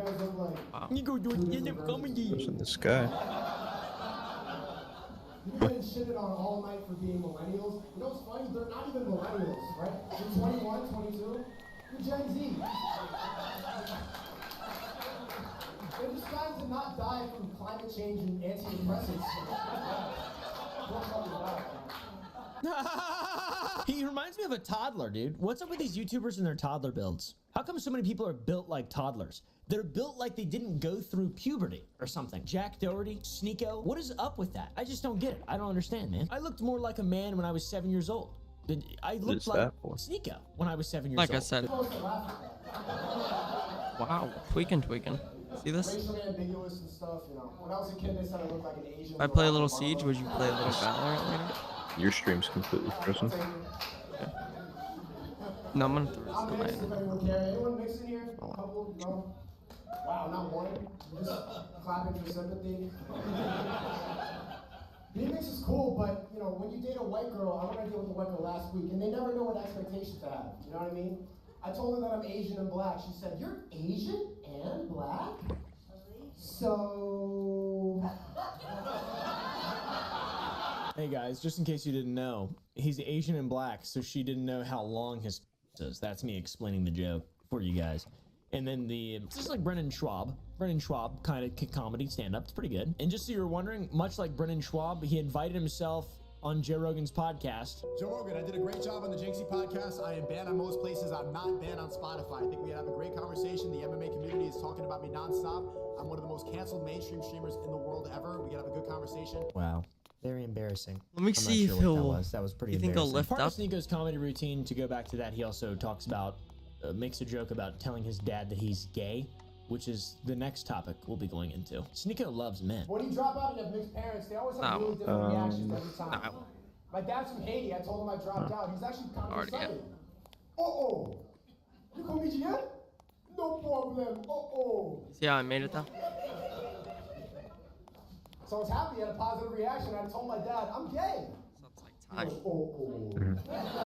guys look like Nico doing stand-up comedy. What's in the sky? you've been shitted on all night for being millennials. You know what's funny? They're not even millennials, right? You're 21, 22. You're Gen Z. They're just trying to not die from climate change and antidepressants. Don't fucking die. He reminds me of a toddler, dude. What's up with these YouTubers and their toddler builds? How come so many people are built like toddlers? They're built like they didn't go through puberty or something. Jack Doherty, Sneeko, what is up with that? I just don't get it. I don't understand, man. I looked more like a man when I was 7 years old. I looked is like that for? Sneeko when I was 7 years Like old. I said. Wow, tweaking. See this? Racially ambiguous and stuff, you know. When I was a kid, they said I looked like an Asian. If I play a little Siege, would you play a little Valorant later? Your stream's completely frozen. No, I'm gonna throw this I'm away. mixed if anyone care. Anyone mixed in here? Couple? No? Wow, not one? Just clapping for sympathy. Being mixed is cool, but you know, when you date a white girl, I went on a date with a white girl last week, and they never know what expectations to have. You know what I mean? I told her that I'm Asian and black. She said, "You're Asian and black?" So. Hey guys, just in case you didn't know, he's Asian and black, so she didn't know how long his is. That's me explaining the joke for you guys. And then this is like Brennan Schwab. Brennan Schwab kind of comedy stand-up. It's pretty good. And just so you're wondering, much like Brennan Schwab, he invited himself on Joe Rogan's podcast. Joe Rogan, I did a great job on the Jinxie podcast. I am banned on most places. I'm not banned on Spotify. I think we have a great conversation. The MMA community is talking about me nonstop. I'm one of the most canceled mainstream streamers in the world ever. We can have a good conversation. Wow. Very embarrassing. Let me see if he'll. That was pretty You think he'll embarrassing. lift Part up? of Sneako's comedy routine, to go back to that, he also talks about, makes a joke about telling his dad that he's gay, which is the next topic we'll be going into. Sneako loves men. When you drop out and have mixed parents, they always have really different reactions every time. My dad's from Haiti. I told him I dropped out. He's actually kind of excited. Oh, you gonna meet you yet? No problem. See how I made it though? So I was happy. He had a positive reaction. I told my dad, I'm gay. Time.